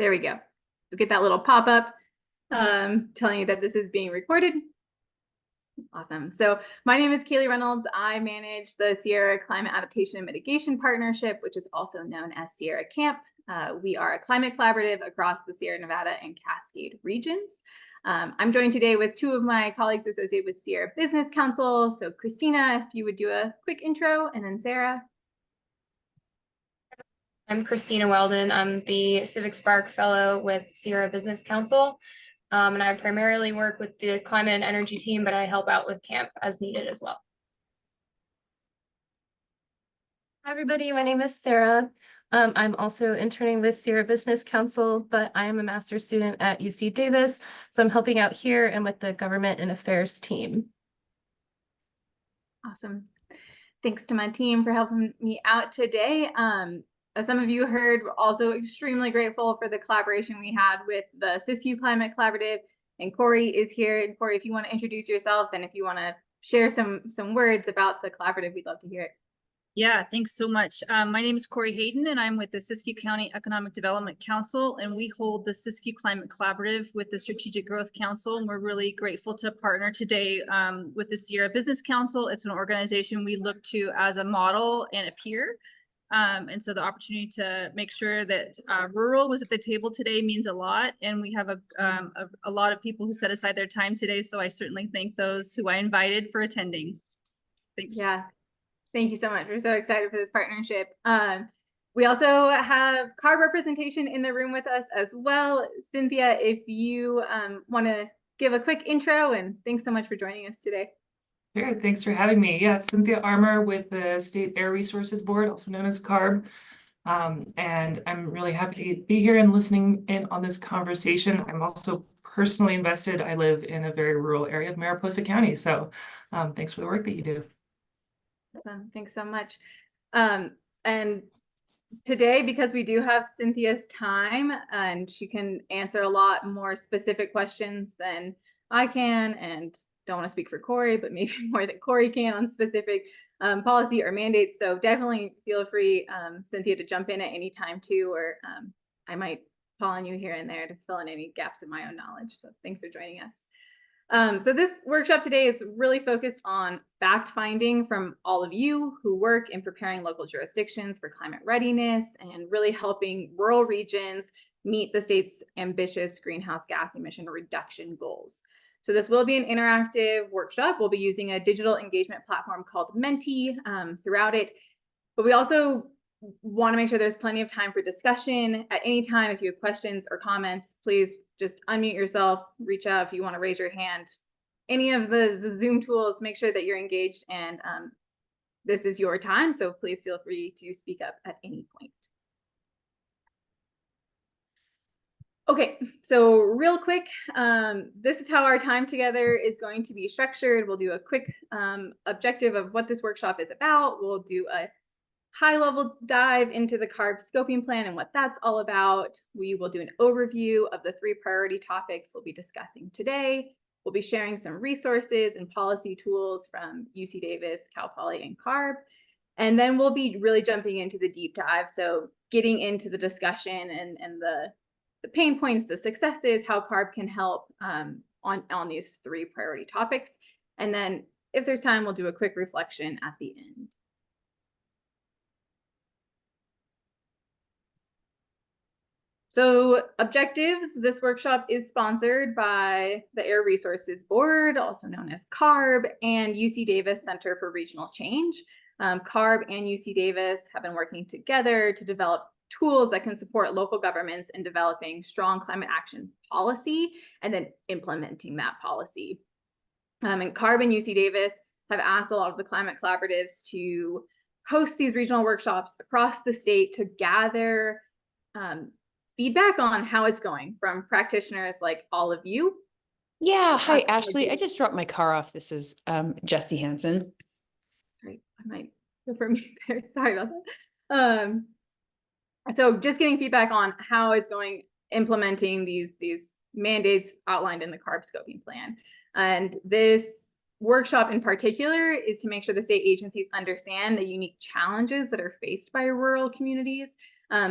There we go. You'll get that little pop-up telling you that this is being recorded. Awesome. So my name is Kaylee Reynolds. I manage the Sierra Climate Adaptation and Mitigation Partnership, which is also known as Sierra CAMP. We are a climate collaborative across the Sierra Nevada and Cascade regions. I'm joined today with two of my colleagues associated with Sierra Business Council. So Christina, if you would do a quick intro, and then Sarah. I'm Christina Weldon. I'm the Civic Spark Fellow with Sierra Business Council. And I primarily work with the climate and energy team, but I help out with camp as needed as well. Hi, everybody. My name is Sarah. I'm also interning with Sierra Business Council, but I am a master's student at UC Davis. So I'm helping out here and with the Government and Affairs team. Awesome. Thanks to my team for helping me out today. As some of you heard, we're also extremely grateful for the collaboration we had with the Siskiyou Climate Collaborative, and Corey is here. And Corey, if you want to introduce yourself and if you want to share some words about the collaborative, we'd love to hear it. Yeah, thanks so much. My name is Corey Hayden, and I'm with the Siskiyou County Economic Development Council, and we hold the Siskiyou Climate Collaborative with the Strategic Growth Council, and we're really grateful to partner today with the Sierra Business Council. It's an organization we look to as a model and a peer. And so the opportunity to make sure that rural was at the table today means a lot. And we have a lot of people who set aside their time today. So I certainly thank those who I invited for attending. Thanks. Yeah, thank you so much. We're so excited for this partnership. We also have CARB representation in the room with us as well. Cynthia, if you want to give a quick intro, and thanks so much for joining us today. Sure, thanks for having me. Yeah, Cynthia Armour with the State Air Resources Board, also known as CARB. And I'm really happy to be here and listening in on this conversation. I'm also personally invested. I live in a very rural area of Mariposa County. So thanks for the work that you do. Thanks so much. And today, because we do have Cynthia's time and she can answer a lot more specific questions than I can, and don't want to speak for Corey, but maybe more than Corey can on specific policy or mandates. So definitely feel free, Cynthia, to jump in at any time too, or I might call on you here and there to fill in any gaps in my own knowledge. So thanks for joining us. So this workshop today is really focused on fact finding from all of you who work in preparing local jurisdictions for climate readiness and really helping rural regions meet the state's ambitious greenhouse gas emission reduction goals. So this will be an interactive workshop. We'll be using a digital engagement platform called Menti throughout it. But we also want to make sure there's plenty of time for discussion. At any time, if you have questions or comments, please just unmute yourself, reach out if you want to raise your hand. Any of the Zoom tools, make sure that you're engaged, and this is your time. So please feel free to speak up at any point. Okay, so real quick, this is how our time together is going to be structured. We'll do a quick objective of what this workshop is about. We'll do a high-level dive into the CARB scoping plan and what that's all about. We will do an overview of the 3 priority topics we'll be discussing today. We'll be sharing some resources and policy tools from UC Davis, Cal Poly, and CARB. And then we'll be really jumping into the deep dive. So getting into the discussion and the pain points, the successes, how CARB can help on these 3 priority topics. And then if there's time, we'll do a quick reflection at the end. So objectives, this workshop is sponsored by the Air Resources Board, also known as CARB, and UC Davis Center for Regional Change. CARB and UC Davis have been working together to develop tools that can support local governments in developing strong climate action policy and then implementing that policy. And CARB and UC Davis have asked a lot of the climate collaboratives to host these regional workshops across the state to gather feedback on how it's going from practitioners like all of you. Yeah, hi, Ashley. I just dropped my car off. This is Jesse Hansen. Sorry, I might go for me there. Sorry about that. So just getting feedback on how it's going implementing these mandates outlined in the CARB scoping plan. And this workshop in particular is to make sure the state agencies understand the unique challenges that are faced by rural communities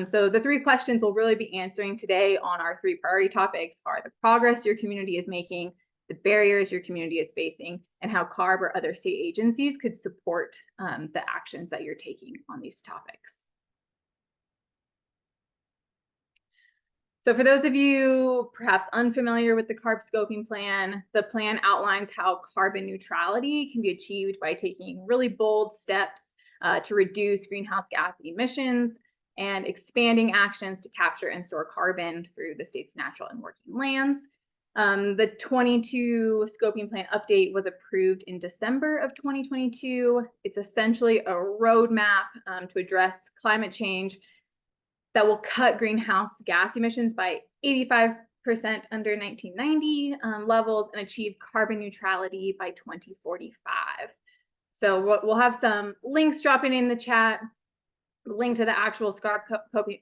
So the 3 questions we'll really be answering today on our 3 priority topics are the progress your community is making, the barriers your community is facing, and how CARB or other state agencies could support the actions that you're taking on these topics. So for those of you perhaps unfamiliar with the CARB scoping plan, the plan outlines how carbon neutrality can be achieved by taking really bold steps to reduce greenhouse gas emissions and expanding actions to capture and store carbon through the state's natural and working lands. The 22 scoping plan update was approved in December of 2022. It's essentially a roadmap to address climate change that will cut greenhouse gas emissions by 85% under 1990 levels and achieve carbon neutrality by 2045. So we'll have some links dropping in the chat, link to the actual CARB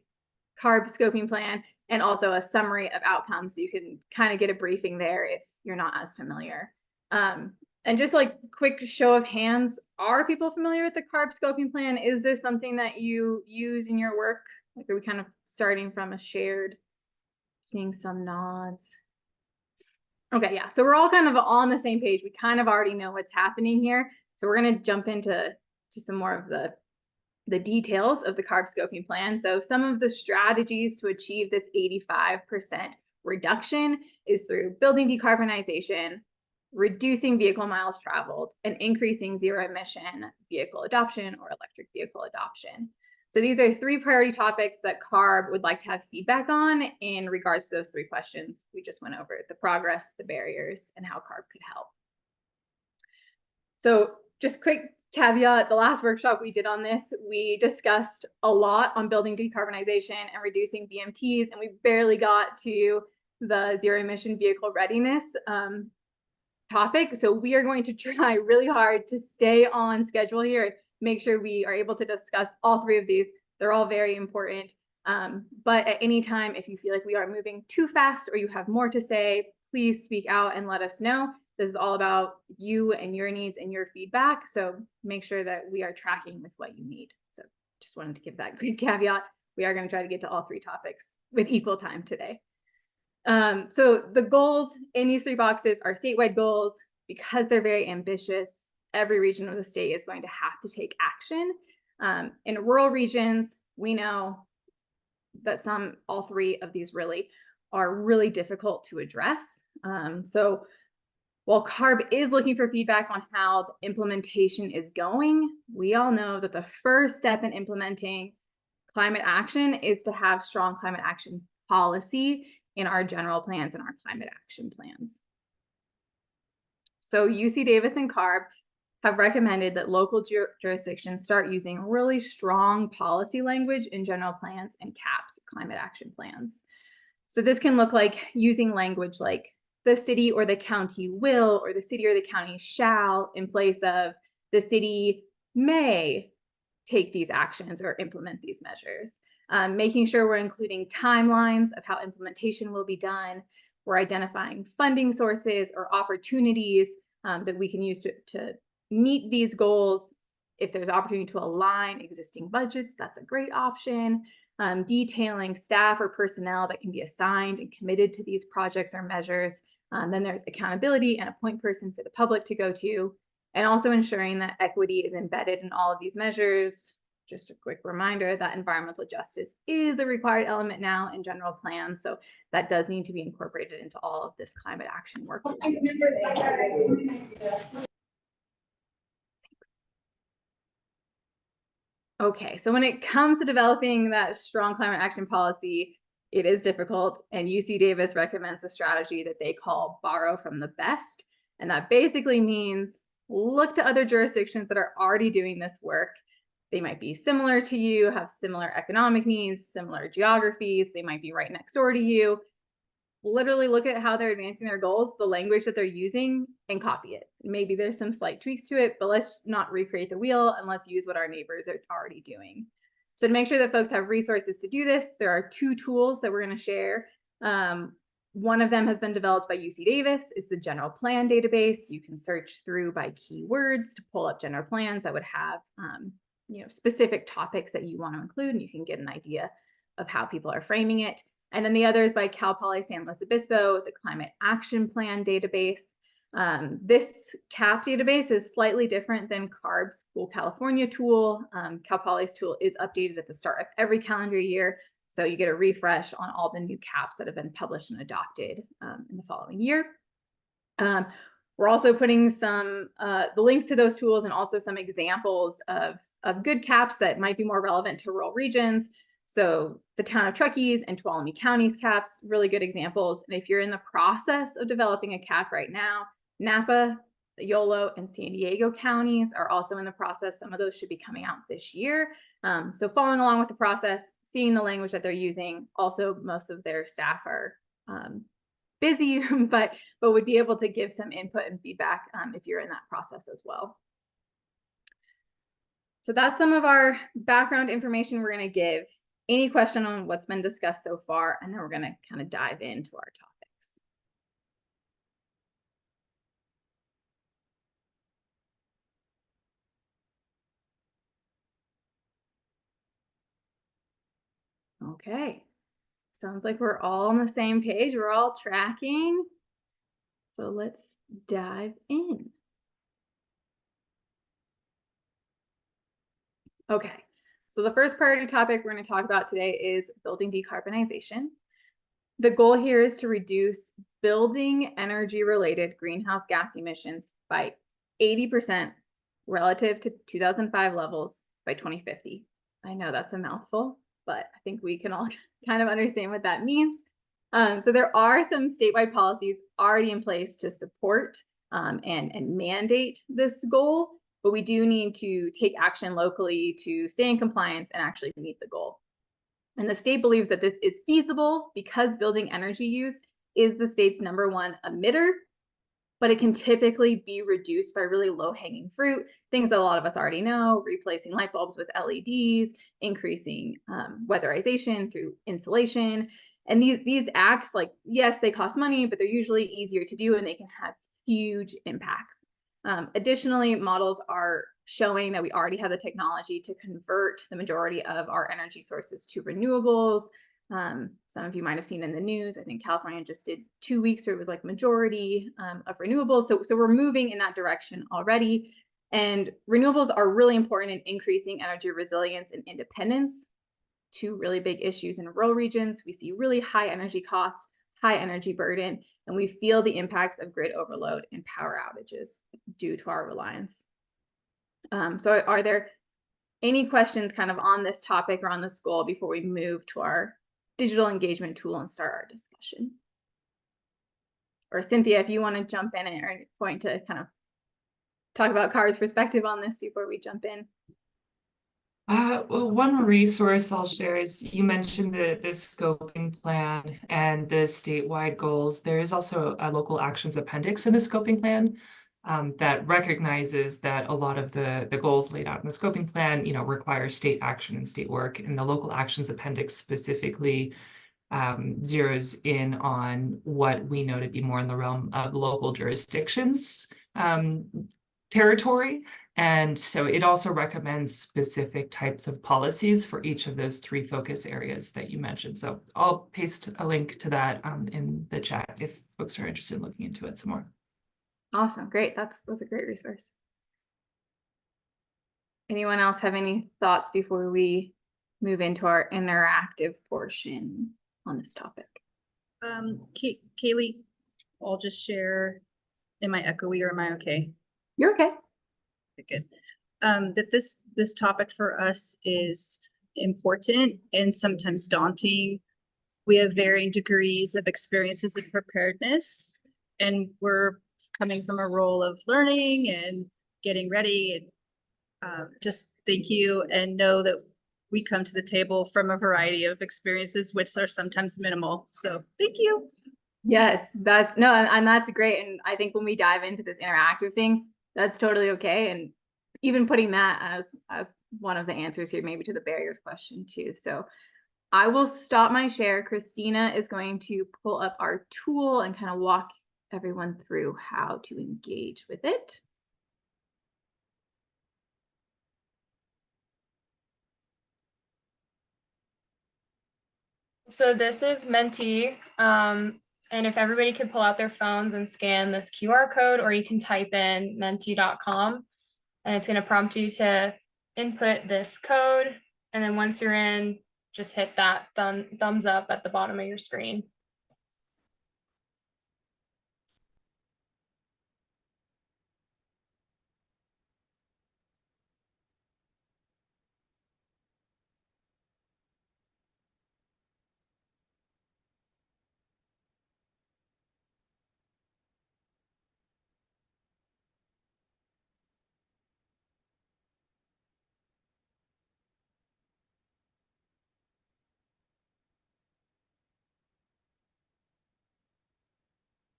scoping plan, and also a summary of outcomes, so you can kind of get a briefing there if you're not as familiar. And just like quick show of hands, are people familiar with the CARB scoping plan? Is this something that you use in your work? Like, are we kind of starting from a shared, seeing some nods? Okay, yeah, so we're all kind of on the same page. We kind of already know what's happening here. So we're gonna jump into some more of the details of the CARB scoping plan. So some of the strategies to achieve this 85% reduction is through building decarbonization, reducing vehicle miles traveled, and increasing zero emission vehicle adoption or electric vehicle adoption. So these are 3 priority topics that CARB would like to have feedback on in regards to those 3 questions we just went over: the progress, the barriers, and how CARB could help. So just quick caveat, the last workshop we did on this, we discussed a lot on building decarbonization and reducing VMTs, and we barely got to the zero emission vehicle readiness topic. So we are going to try really hard to stay on schedule here and make sure we are able to discuss all 3 of these. They're all very important. But at any time, if you feel like we are moving too fast or you have more to say, please speak out and let us know. This is all about you and your needs and your feedback. So make sure that we are tracking with what you need. So just wanted to give that quick caveat. We are going to try to get to all 3 topics with equal time today. So the goals in these 3 boxes are statewide goals. Because they're very ambitious, every region of the state is going to have to take action. In rural regions, we know that all 3 of these really are really difficult to address. So while CARB is looking for feedback on how the implementation is going, we all know that the first step in implementing climate action is to have strong climate action policy in our general plans and our climate action plans. So UC Davis and CARB have recommended that local jurisdictions start using really strong policy language in general plans and CAPS, climate action plans. So this can look like using language like the city or the county will, or the city or the county shall, in place of the city may take these actions or implement these measures. Making sure we're including timelines of how implementation will be done. We're identifying funding sources or opportunities that we can use to meet these goals. If there's opportunity to align existing budgets, that's a great option. Detailing staff or personnel that can be assigned and committed to these projects or measures. Then there's accountability and a point person for the public to go to, and also ensuring that equity is embedded in all of these measures. Just a quick reminder that environmental justice is a required element now in general plans, so that does need to be incorporated into all of this climate action work. Okay, so when it comes to developing that strong climate action policy, it is difficult, and UC Davis recommends a strategy that they call borrow from the best. And that basically means look to other jurisdictions that are already doing this work. They might be similar to you, have similar economic needs, similar geographies. They might be right next door to you. Literally look at how they're advancing their goals, the language that they're using, and copy it. Maybe there's some slight tweaks to it, but let's not recreate the wheel and let's use what our neighbors are already doing. So to make sure that folks have resources to do this, there are 2 tools that we're going to share. One of them has been developed by UC Davis. It's the general plan database. You can search through by keywords to pull up general plans that would have specific topics that you want to include, and you can get an idea how people are framing it. And then the other is by Cal Poly San Luis Obispo, the Climate Action Plan database. This CAP database is slightly different than CARB's Cool California tool. Cal Poly's tool is updated at the start of every calendar year. So you get a refresh on all the new CAPs that have been published and adopted in the following year. We're also putting some the links to those tools and also some examples of good CAPs that might be more relevant to rural regions. So the town of Truckee's and Tuolumne County's CAPs, really good examples. And if you're in the process of developing a CAP right now, Napa, Yolo, and San Diego counties are also in the process. Some of those should be coming out this year. So following along with the process, seeing the language that they're using. Also, most of their staff are busy, but would be able to give some input and feedback if you're in that process as well. So that's some of our background information we're going to give. Any question on what's been discussed so far, and then we're going to kind of dive into our topics. Okay, sounds like we're all on the same page. We're all tracking. So let's dive in. Okay, so the first priority topic we're going to talk about today is building decarbonization. The goal here is to reduce building energy related greenhouse gas emissions by 80% relative to 2005 levels by 2050. I know that's a mouthful, but I think we can all kind of understand what that means. So there are some statewide policies already in place to support and mandate this goal, but we do need to take action locally to stay in compliance and actually meet the goal. And the state believes that this is feasible because building energy use is the state's #1 emitter, but it can typically be reduced by really low-hanging fruit, things that a lot of us already know, replacing light bulbs with LEDs, increasing weatherization through insulation. And these acts, like, yes, they cost money, but they're usually easier to do and they can have huge impacts. Additionally, models are showing that we already have the technology to convert the majority of our energy sources to renewables. Some of you might have seen in the news, I think California just did 2 weeks where it was like majority of renewables. So we're moving in that direction already. And renewables are really important in increasing energy resilience and independence. 2 really big issues in rural regions. We see really high energy costs, high energy burden, and we feel the impacts of grid overload and power outages due to our reliance. So are there any questions kind of on this topic or on this goal before we move to our digital engagement tool and start our discussion? Or Cynthia, if you want to jump in at any point to kind of talk about CARB's perspective on this before we jump in. Well, one resource I'll share is you mentioned the scoping plan and the statewide goals. There is also a local actions appendix in the scoping plan that recognizes that a lot of the goals laid out in the scoping plan, require state action and state work. And the local actions appendix specifically zeroes in on what we know to be more in the realm of local jurisdictions territory. And so it also recommends specific types of policies for each of those 3 focus areas that you mentioned. So I'll paste a link to that in the chat if folks are interested in looking into it some more. Awesome, great. That's a great resource. Anyone else have any thoughts before we move into our interactive portion on this topic? Kaylee, I'll just share. Am I echoey or am I okay? You're okay. Good. That this topic for us is important and sometimes daunting. We have varying degrees of experiences in preparedness, and we're coming from a role of learning and getting ready. And just thank you, and know that we come to the table from a variety of experiences, which are sometimes minimal. So thank you. Yes, and that's great. And I think when we dive into this interactive thing, that's totally okay. And even putting that as one of the answers here, maybe to the barriers question too. So I will stop my share. Christina is going to pull up our tool and kind of walk everyone through how to engage with it. So this is Menti. And if everybody could pull out their phones and scan this QR code, or you can type in menti.com, and it's going to prompt you to input this code. And then once you're in, just hit that thumbs up at the bottom of your screen.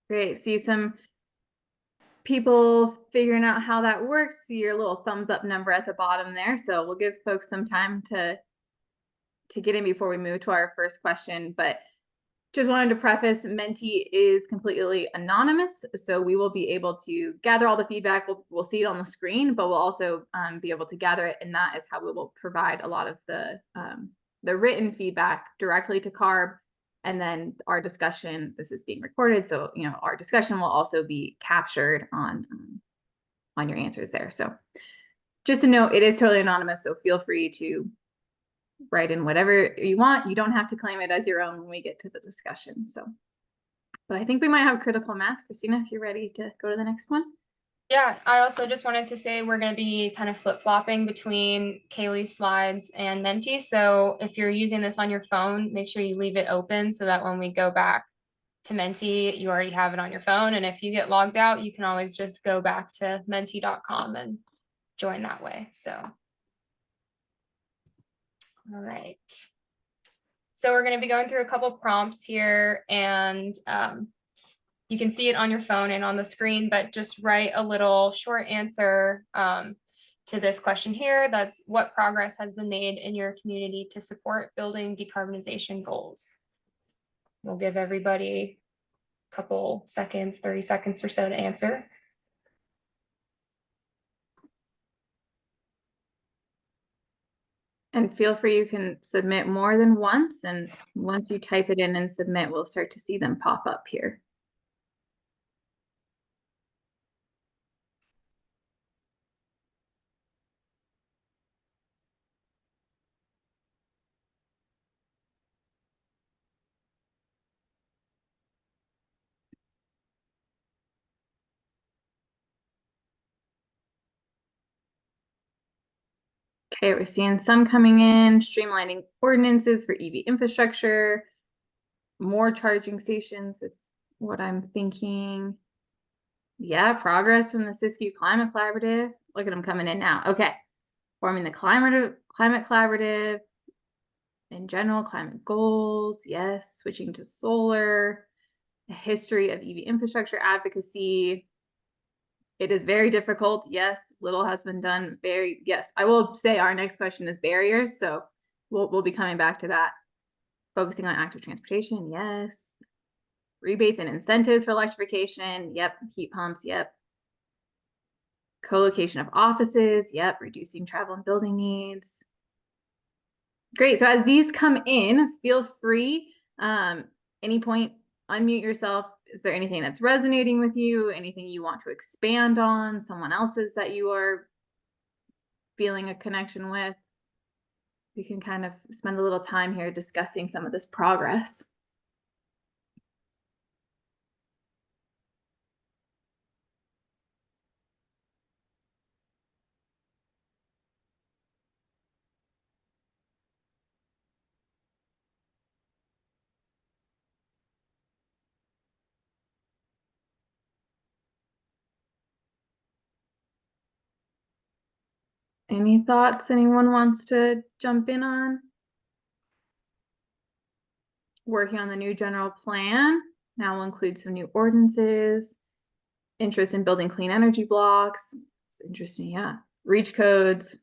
Great. See some people figuring out how that works. See your little thumbs up number at the bottom there. So we'll give folks some time to get in before we move to our first question. But just wanted to preface, Menti is completely anonymous. So we will be able to gather all the feedback. We'll see it on the screen, but we'll also be able to gather it. And that is how we will provide a lot of the written feedback directly to CARB. And then our discussion, this is being recorded. So, you know, our discussion will also be captured on your answers there. So just to note, it is totally anonymous. So feel free to write in whatever you want. You don't have to claim it as your own when we get to the discussion. So, but I think we might have critical mass. Christina, if you're ready to go to the next one. Yeah, I also just wanted to say we're going to be kind of flip-flopping between Kaylee's slides and Menti. So if you're using this on your phone, make sure you leave it open so that when we go back to Menti, you already have it on your phone. And if you get logged out, you can always just go back to menti.com and join that way. So, all right. So we're going to be going through a couple prompts here, and you can see it on your phone and on the screen, but just write a little short answer to this question here. That's what progress has been made in your community to support building decarbonization goals. We'll give everybody a couple seconds, 30 seconds or so to answer. And feel free, you can submit more than once. And once you type it in and submit, we'll start to see them pop up here. Okay, we're seeing some coming in, streamlining ordinances for EV infrastructure, more charging stations. That's what I'm thinking. Yeah, progress from the Siskiyou Climate Collaborative. Look at them coming in now. Okay, forming the Climate Collaborative. In general, climate goals. Yes, switching to solar. A history of EV infrastructure advocacy. It is very difficult. Yes, little has been done. Yes, I will say our next question is barriers. So we'll be coming back to that. Focusing on active transportation. Yes. Rebates and incentives for electrification. Yep. Heat pumps. Yep. Co-location of offices. Yep. Reducing travel and building needs. Great. So as these come in, feel free, any point, unmute yourself. Is there anything that's resonating with you? Anything you want to expand on? Someone else's that you are feeling a connection with? We can kind of spend a little time here discussing some of this progress. Any thoughts anyone wants to jump in on? Working on the new general plan. Now will include some new ordinances. Interest in building clean energy blocks. It's interesting, yeah. Reach codes.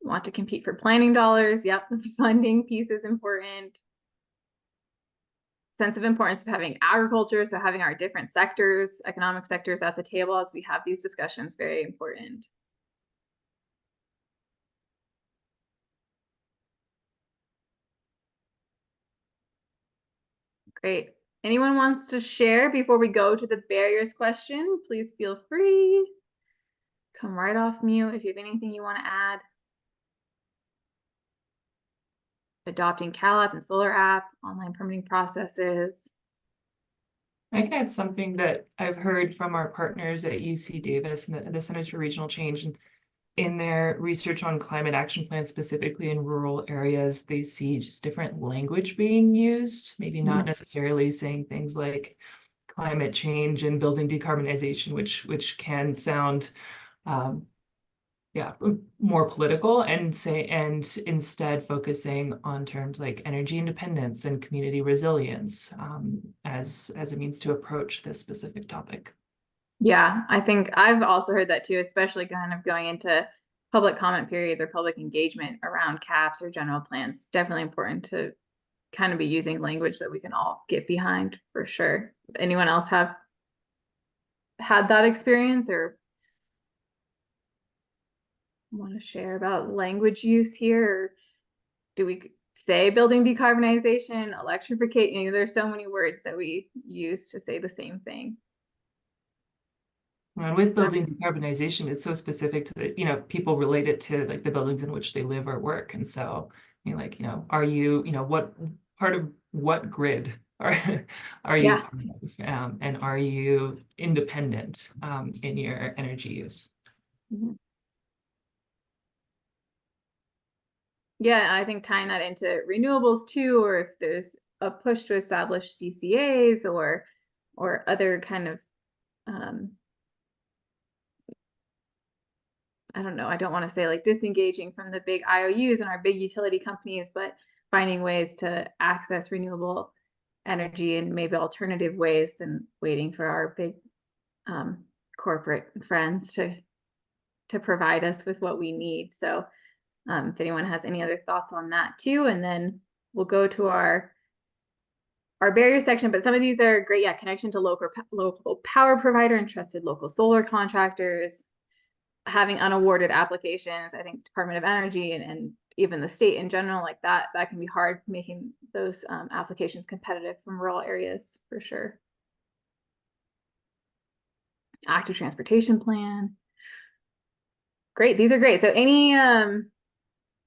Want to compete for planning dollars. Yep, the funding piece is important. sense of importance of having agriculture, so having our different sectors, economic sectors at the table as we have these discussions, very important. Great. Anyone wants to share before we go to the barriers question? Please feel free. Come right off mute if you have anything you want to add. Adopting CalApp and Solar App, online permitting processes. I can add something that I've heard from our partners at UC Davis and the Centers for Regional Change. And in their research on climate action plans, specifically in rural areas, they see just different language being used, maybe not necessarily saying things like climate change and building decarbonization, which can sound more political, and instead focusing on terms like energy independence and community resilience as a means to approach this specific topic. Yeah, I think I've also heard that too, especially kind of going into public comment periods or public engagement around caps or general plans. Definitely important to kind of be using language that we can all get behind for sure. Anyone else have had that experience or want to share about language use here? Or do we say building decarbonization, electrification? You know, there's so many words that we use to say the same thing. And with building decarbonization, it's so specific to the, people relate it to like the buildings in which they live or work. And so, are you, what part of what grid are you part of? And are you independent in your energy use? Mm-hmm. Yeah, I think tying that into renewables too, or if there's a push to establish CCAs or other kind of I don't know, I don't want to say like disengaging from the big IOUs and our big utility companies, but finding ways to access renewable energy in maybe alternative ways than waiting for our big corporate friends to provide us with what we need. So if anyone has any other thoughts on that too, and then we'll go to our barrier section, but some of these are great. Yeah, connection to local power provider and trusted local solar contractors, having unawarded applications. I think Department of Energy and even the state in general, like that can be hard, making those applications competitive from rural areas for sure. Active transportation plan. Great, these are great. So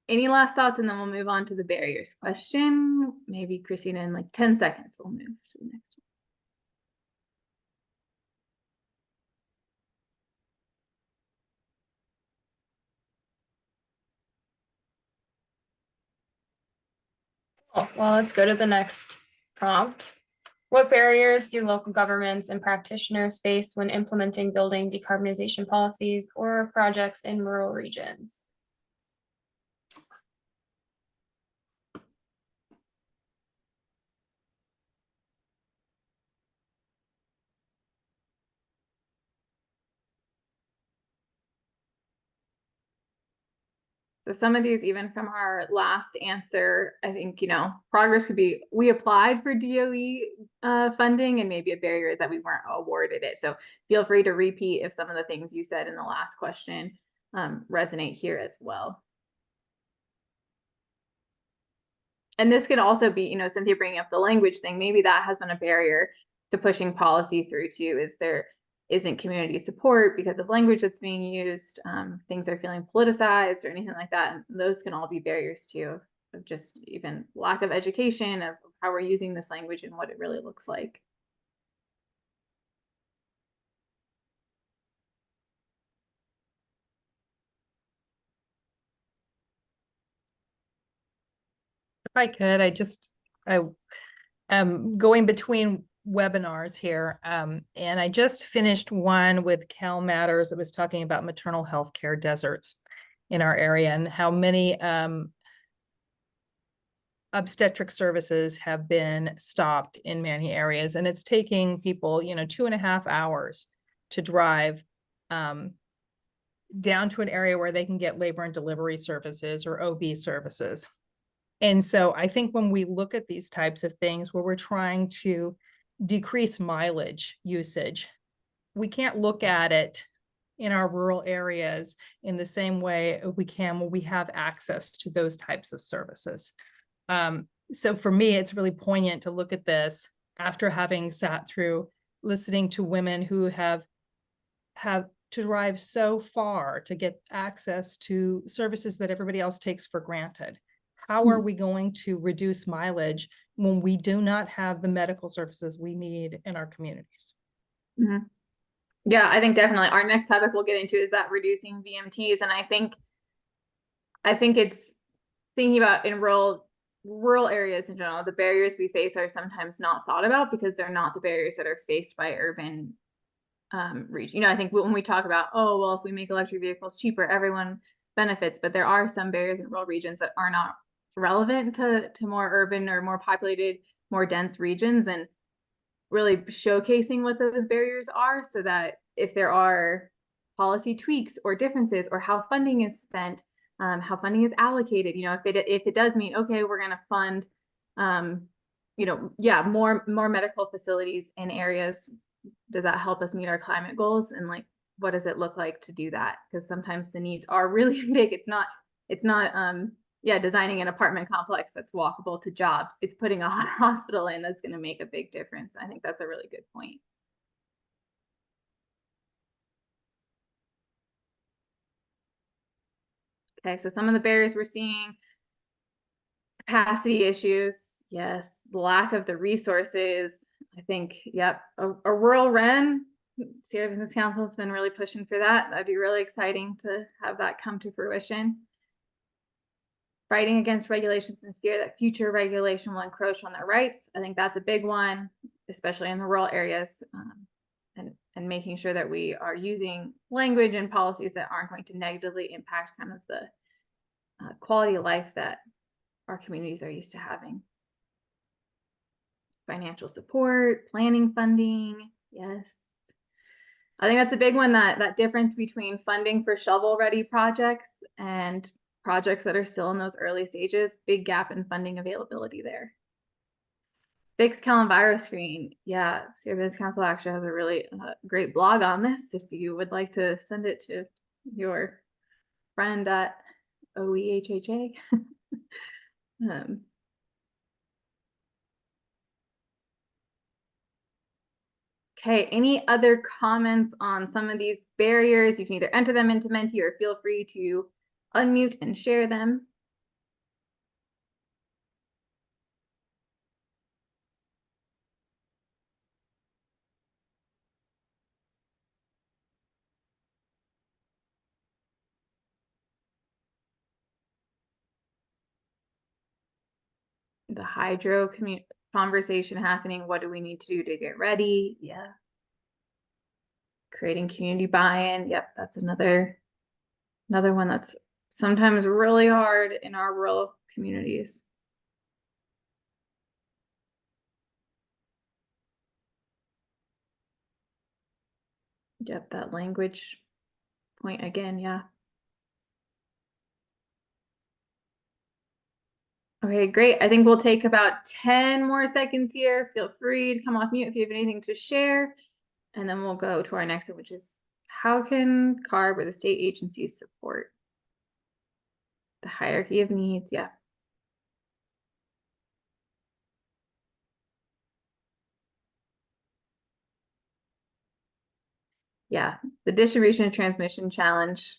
any last thoughts, and then we'll move on to the barriers question. Maybe Christina, in like 10 seconds, we'll move to the next one. Well, let's go to the next prompt. What barriers do local governments and practitioners face when implementing building decarbonization policies or projects in rural regions? So some of these, even from our last answer, I think, progress could be, we applied for DOE funding, and maybe a barrier is that we weren't awarded it. So feel free to repeat if some of the things you said in the last question resonate here as well. And this could also be, Cynthia bringing up the language thing, maybe that has been a barrier to pushing policy through too, is there isn't community support because of language that's being used, things are feeling politicized or anything like that. And those can all be barriers too, of just even lack of education of how we're using this language and what it really looks like. If I could, I am going between webinars here, and I just finished one with Cal Matters that was talking about maternal health care deserts in our area and how many obstetric services have been stopped in many areas, and it's taking people 2.5 hours to drive down to an area where they can get labor and delivery services or OB services. And so I think when we look at these types of things where we're trying to decrease mileage usage, we can't look at it in our rural areas in the same way we can when we have access to those types of services. So for me, it's really poignant to look at this after having sat through listening to women who have to drive so far to get access to services that everybody else takes for granted. How are we going to reduce mileage when we do not have the medical services we need in our communities? Mhm. Yeah, I think definitely our next topic we'll get into is that reducing VMTs. And I think it's thinking about in rural areas in general, the barriers we face are sometimes not thought about because they're not the barriers that are faced by urban region. You know, I think when we talk about, oh, well, if we make electric vehicles cheaper, everyone benefits, but there are some barriers in rural regions that are not relevant to more urban or more populated, more dense regions, and really showcasing what those barriers are so that if there are policy tweaks or differences or how funding is spent, how funding is allocated, you know, if it does mean, okay, we're going to fund, you know, yeah, more medical facilities in areas, does that help us meet our climate goals? And like, what does it look like to do that? Because sometimes the needs are really big. It's not, yeah, designing an apartment complex that's walkable to jobs. It's putting a hospital in that's going to make a big difference. I think that's a really good point. Okay, so some of the barriers we're seeing, capacity issues, yes, the lack of the resources. I think, yep, a rural REN, Sierra Business Council has been really pushing for that. That'd be really exciting to have that come to fruition. Fighting against regulations and fear that future regulation will encroach on their rights. I think that's a big one, especially in the rural areas, and making sure that we are using language and policies that aren't going to negatively impact kind of the quality of life that our communities are used to having. Financial support, planning funding, yes. I think that's a big one, that difference between funding for shovel-ready projects and projects that are still in those early stages, big gap in funding availability there. Fixed virus screen. Yeah, Sierra Business Council actually has a really great blog on this if you would like to send it to your friend at OEHHA. Okay, any other comments on some of these barriers? You can either enter them into Menti or feel free to unmute and share them. The hydro conversation happening. What do we need to do to get ready? Yeah. Creating community buy-in. Yep, that's another one that's sometimes really hard in our rural communities. Yep, that language point again, yeah. Okay, great. I think we'll take about 10 more seconds here. Feel free to come off mute if you have anything to share. And then we'll go to our next one, which is how can CARB or the state agencies support the hierarchy of needs? Yeah. Yeah, the distribution and transmission challenge,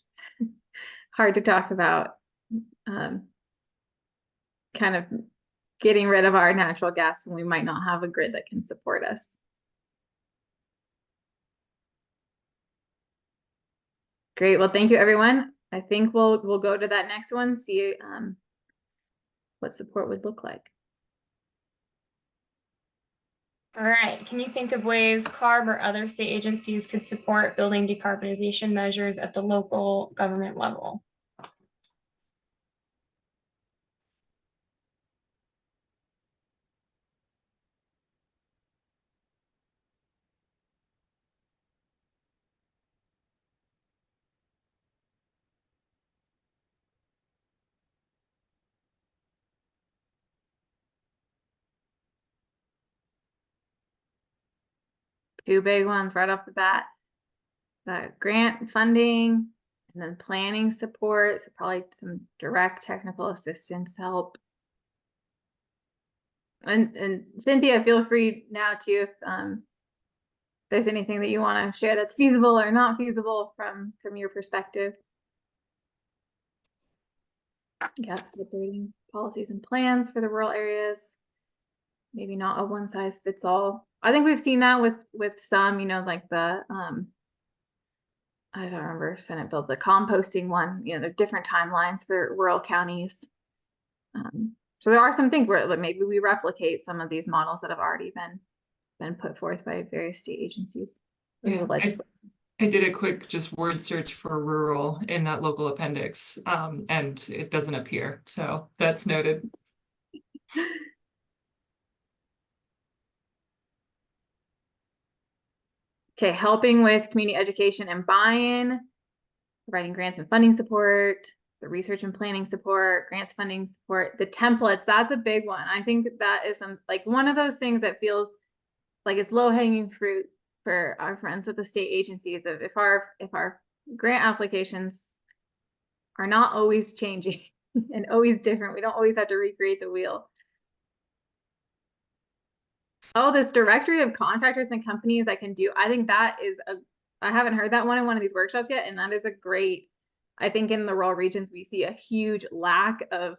hard to talk about. Kind of getting rid of our natural gas when we might not have a grid that can support us. Great, well, thank you, everyone. I think we'll go to that next one, see what support would look like. All right, can you think of ways CARB or other state agencies could support building decarbonization measures at the local government level? two big ones right off the bat. The grant funding and then planning support, so probably some direct technical assistance help. And Cynthia, feel free now too, if there's anything that you want to share that's feasible or not feasible from your perspective. Yeah, separating policies and plans for the rural areas. Maybe not a one size fits all. I think we've seen that with some, you know, like the I don't remember Senate bill, the composting one, you know, there are different timelines for rural counties. So there are some things where maybe we replicate some of these models that have already been put forth by various state agencies. Yeah, I did a quick just word search for rural in that local appendix, and it doesn't appear, so that's noted. Okay, helping with community education and buy-in, providing grants and funding support, the research and planning support, grants funding support, the templates, that's a big one. I think that is like one of those things that feels like it's low-hanging fruit for our friends at the state agencies. Of if our grant applications are not always changing and always different, we don't always have to recreate the wheel. Oh, this directory of contractors and companies I can do. I think that is I haven't heard that one in one of these workshops yet. And that is a great, I think in the rural regions, we see a huge lack of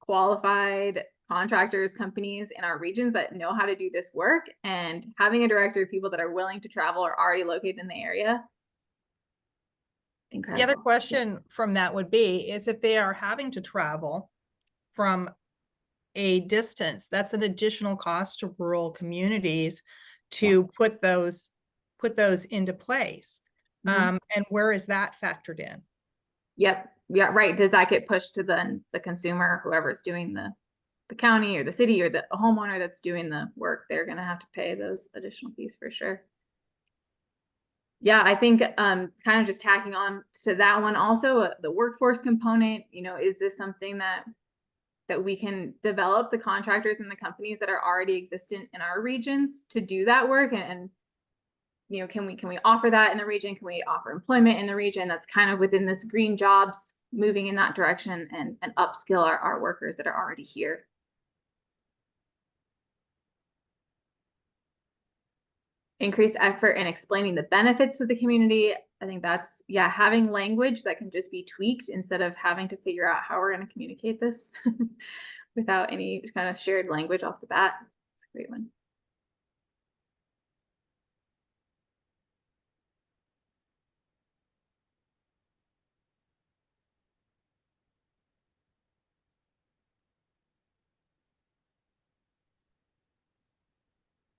qualified contractors, companies in our regions that know how to do this work, and having a directory of people that are willing to travel or already located in the area. Incredible. The other question from that would be, is if they are having to travel from a distance, that's an additional cost to rural communities to put those into place. And where is that factored in? Yep. Yeah, right. Does that get pushed to the consumer, whoever's doing the county or the city or the homeowner that's doing the work? They're going to have to pay those additional fees for sure. Yeah, I think kind of just tacking on to that one also, the workforce component, you know, is this something that we can develop the contractors and the companies that are already existent in our regions to do that work? And you know, can we offer that in the region? Can we offer employment in the region that's kind of within this green jobs, moving in that direction, and upskill our workers that are already here? Increased effort in explaining the benefits to the community. I think that's, yeah, having language that can just be tweaked instead of having to figure out how we're going to communicate this without any kind of shared language off the bat. It's a great one.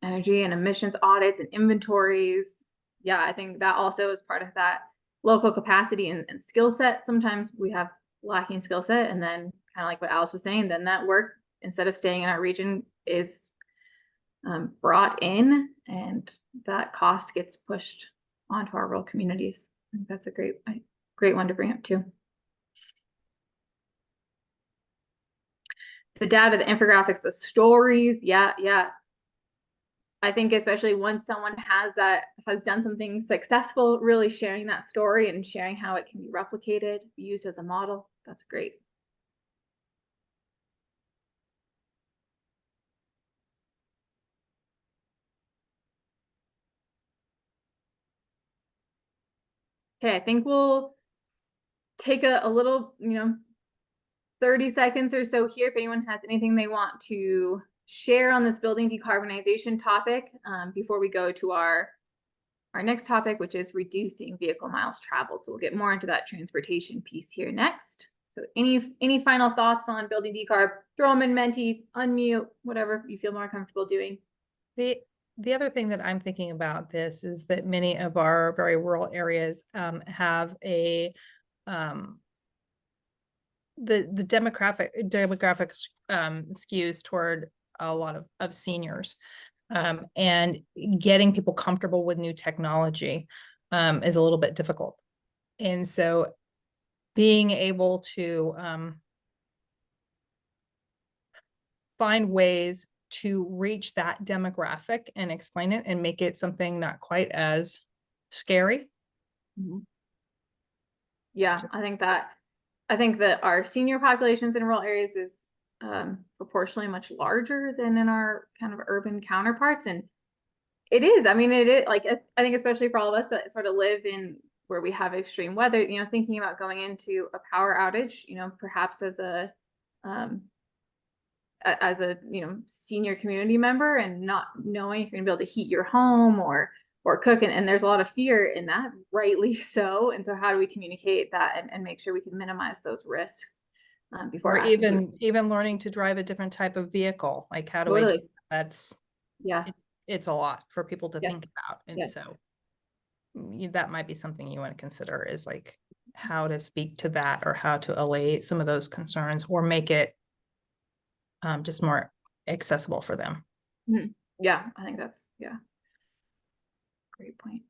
Energy and emissions audits and inventories. Yeah, I think that also is part of that local capacity and skill set. Sometimes we have lacking skill set, and then kind of like what Alice was saying, then that work, instead of staying in our region, is brought in, and that cost gets pushed onto our rural communities. I think that's a great one to bring up too. The data, the infographics, the stories. Yeah. I think especially once someone has done something successful, really sharing that story and sharing how it can be replicated, used as a model. That's great. Okay, I think we'll take a little, 30 seconds or so here if anyone has anything they want to share on this building decarbonization topic before we go to our next topic, which is reducing vehicle miles traveled. So we'll get more into that transportation piece here next. So any final thoughts on building decarb? Throw them in Menti, unmute, whatever you feel more comfortable doing. The other thing that I'm thinking about this is that many of our very rural areas have the demographics skews toward a lot of seniors, and getting people comfortable with new technology is a little bit difficult. And so being able to find ways to reach that demographic and explain it and make it something not quite as scary. Yeah, I think that our senior populations in rural areas is proportionally much larger than in our kind of urban counterparts. And it is, I mean, it is like, I think especially for all of us that sort of live in where we have extreme weather, you know, thinking about going into a power outage, you know, perhaps as a, you know, senior community member and not knowing if you're gonna be able to heat your home or cook. And there's a lot of fear in that, rightly so. And so how do we communicate that and make sure we can minimize those risks before Or asking even learning to drive a different type of vehicle. Like, how do I do Totally. that? That's, Yeah. it's a lot for people to Yeah. think about. And Yeah. so that might be something you want to consider, is like how to speak to that, or how to allay some of those concerns, or make it just more accessible for them. Yeah, I think that's, yeah. Great point.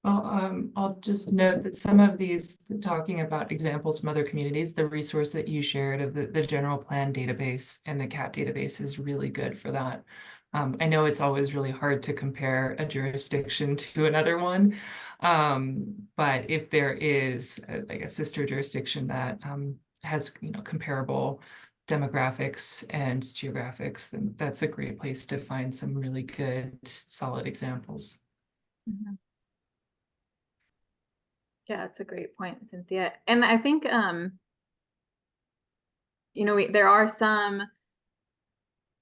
Well, I'll just note that some of these, talking about examples from other communities, the resource that you shared of the general plan database and the CAP database is really good for that. I know it's always really hard to compare a jurisdiction to another one, but if there is like a sister jurisdiction that has, you know, comparable demographics and geographics, then that's a great place to find some really good, solid examples. Yeah, it's a great point, Cynthia. And I think, you know, there are some,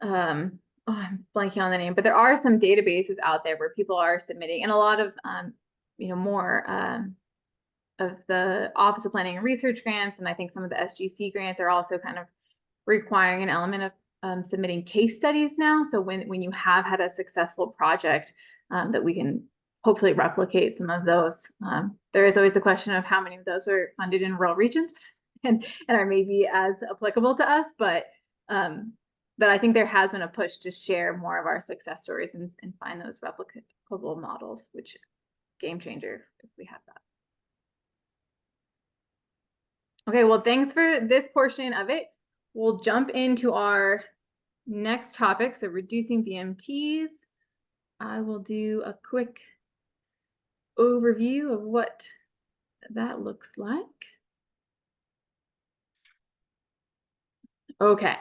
oh, I'm blanking on the name, but there are some databases out there where people are submitting, and a lot of, you know, more of the Office of Planning and Research grants, and I think some of the SGC grants are also kind of requiring an element of submitting case studies now. So when you have had a successful project, that we can hopefully replicate some of those. There is always the question of how many of those are funded in rural regions and are maybe as applicable to us, but I think there has been a push to share more of our success stories and find those replicable models, which game changer if we have that. Okay, well, thanks for this portion of it. We'll jump into our next topic, so reducing VMTs. I will do a quick overview of what that looks like. Okay.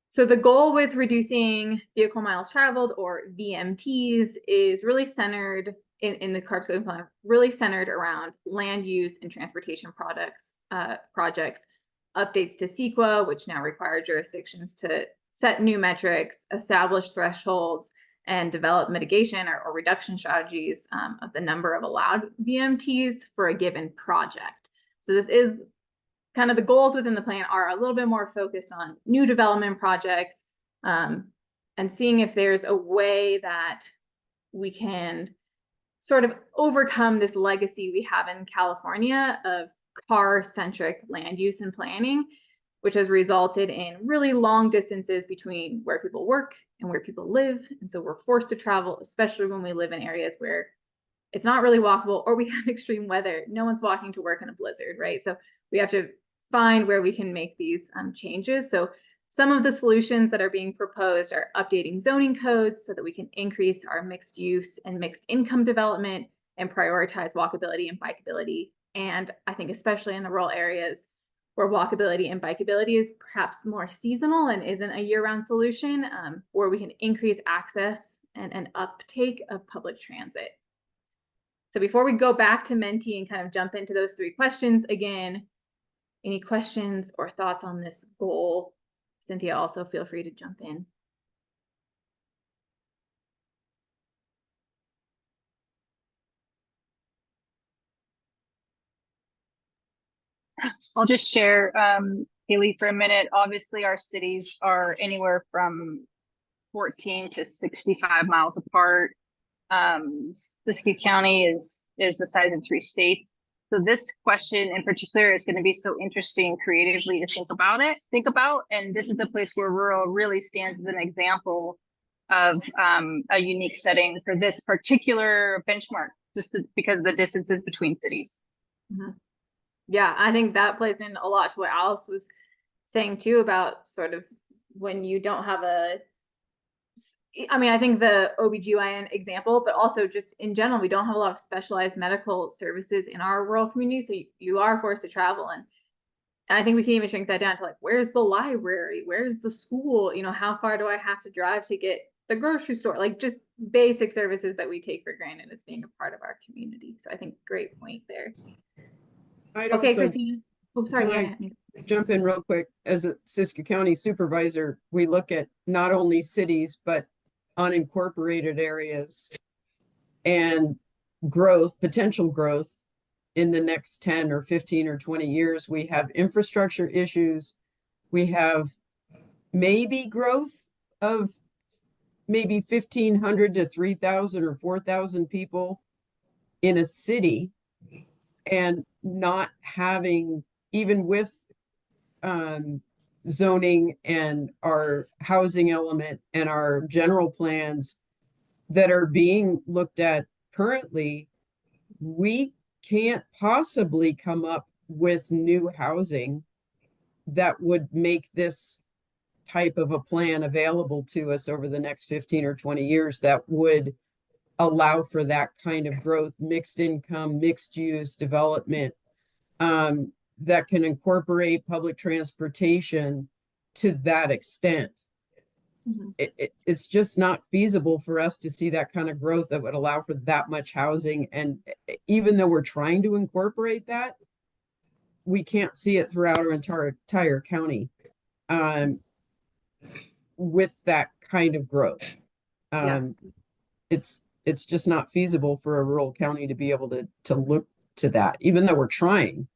So the goal with reducing vehicle miles traveled, or VMTs, is really centered in the CARB scoping plan, really centered around land use and transportation projects, updates to CEQA, which now require jurisdictions to set new metrics, establish thresholds, and develop mitigation or reduction strategies of the number of allowed VMTs for a given project. So this is kind of the goals within the plan are a little bit more focused on new development projects, and seeing if there's a way that we can sort of overcome this legacy we have in California of car-centric land use and planning, which has resulted in really long distances between where people work and where people live. And so we're forced to travel, especially when we live in areas where it's not really walkable or we have extreme weather. No one's walking to work in a blizzard, right? So we have to find where we can make these changes. So some of the solutions that are being proposed are updating zoning codes so that we can increase our mixed use and mixed income development and prioritize walkability and bikeability. And I think especially in the rural areas where walkability and bikeability is perhaps more seasonal and isn't a year-round solution, where we can increase access and uptake of public transit. So before we go back to Menti and kind of jump into those three questions again, any questions or thoughts on this goal? Cynthia, also feel free to jump in. I'll just share, Haley, for a minute. Obviously, our cities are anywhere from 14 to 65 miles apart. Siskiyou County is the size of 3 states. So this question in particular is going to be so interesting creatively to think about. And this is the place where rural really stands as an example of a unique setting for this particular benchmark because of the distances between cities. Yeah, I think that plays in a lot to what Alice was saying too about sort of when you don't have I mean, I think the OBGYN example, but also just in general, we don't have a lot of specialized medical services in our rural community. So you are forced to travel. And I think we can even shrink that down to like, where's the library? Where's the school? You know, how far do I have to drive to get the grocery store? Like just basic services that we take for granted as being a part of our community. So I think great point there. I'd Okay, also, Christina. Oh, sorry. can Yeah, yeah. jump in real quick. As a Siskiyou County supervisor, we look at not only cities, but unincorporated areas and growth, potential growth in the next 10 or 15 or 20 years. We have infrastructure issues. We have maybe growth of maybe 1,500 to 3,000 or 4,000 people in a city, and not having, even with zoning and our housing element and our general plans that are being looked at currently, we can't possibly come up with new housing that would make this type of a plan available to us over the next 15 or 20 years that would allow for that kind of growth, mixed income, mixed use development, that can incorporate public transportation to that extent. It's just not feasible for us to see that kind of growth that would allow for that much housing. And even though we're trying to incorporate that, we can't see it throughout our entire county with that kind of growth. It's just not feasible for a rural county to be able to look to that, even though we're trying.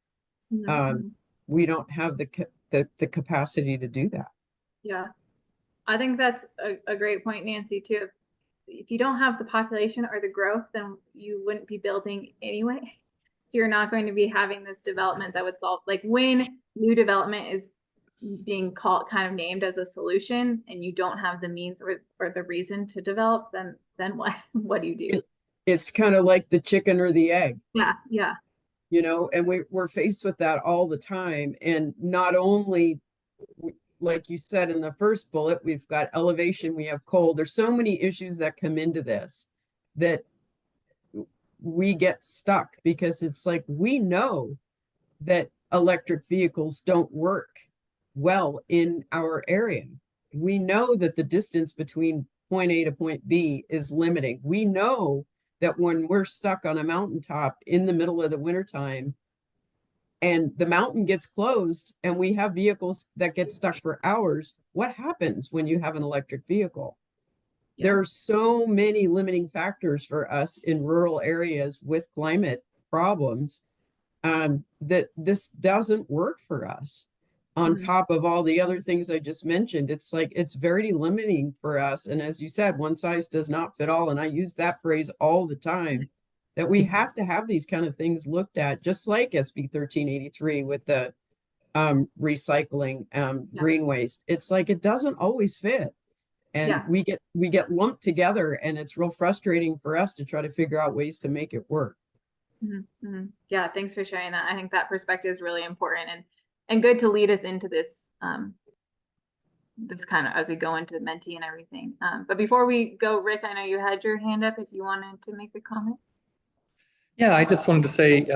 We don't have the capacity to do that. Yeah, I think that's a great point, Nancy, too. If you don't have the population or the growth, then you wouldn't be building anyway. So you're not going to be having this development that would solve, like when new development is being called, kind of named as a solution, and you don't have the means or the reason to develop, then what? What do you do? It's kind of like the chicken or the egg. Yeah. You know, and we're faced with that all the time. And not only, like you said in the first bullet, we've got elevation, we have cold. There's so many issues that come into this that we get stuck, because it's like, we know that electric vehicles don't work well in our area. We know that the distance between point A to point B is limiting. We know that when we're stuck on a mountaintop in the middle of the wintertime and the mountain gets closed and we have vehicles that get stuck for hours, what happens when you have an electric vehicle? There are so many limiting factors for us in rural areas with climate problems, that this doesn't work for us. On top of all the other things I just mentioned, it's like, it's very limiting for us. And as you said, one size does not fit all. And I use that phrase all the time, that we have to have these kind of things looked at, just like SB 1383 with the recycling, green waste. It's like, it doesn't always fit. And we get lumped together, and it's real frustrating for us to try to figure out ways to make it work. Yeah, thanks for sharing that. I think that perspective is really important and good to lead us into this this kind of, as we go into Menti and everything. But before we go, Rick, I know you had your hand up if you wanted to make a comment. Yeah, I just wanted to say,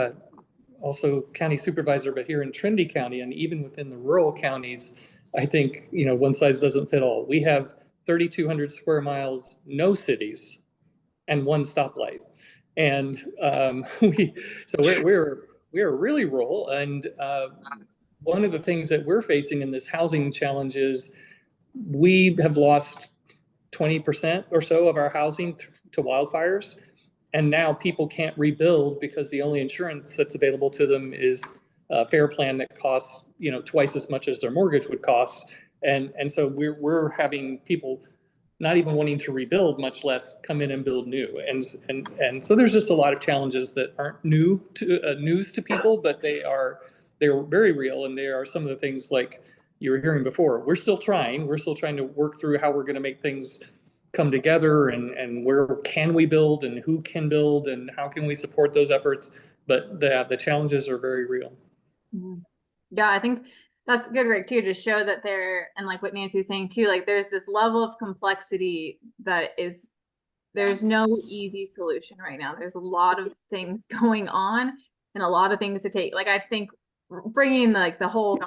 also county supervisor, but here in Trinity County, and even within the rural counties, I think, you know, one size doesn't fit all. We have 3,200 square miles, no cities, and one stoplight. And we're really rural. And one of the things that we're facing in this housing challenge is we have lost 20% or so of our housing to wildfires. And now people can't rebuild because the only insurance that's available to them is a fair plan that costs, you know, twice as much as their mortgage would cost. And so we're having people not even wanting to rebuild, much less come in and build new. And so there's just a lot of challenges that aren't news to people, but they're very real. And they are some of the things like you were hearing before. We're still trying to work through how we're going to make things come together and where can we build and who can build and how can we support those efforts. But the challenges are very real. Mhm. Yeah, I think that's good, Rick, too, to show that and like what Nancy was saying too, like there's this level of complexity there's no easy solution right now. There's a lot of things going on and a lot of things to take. Like I think bringing like the whole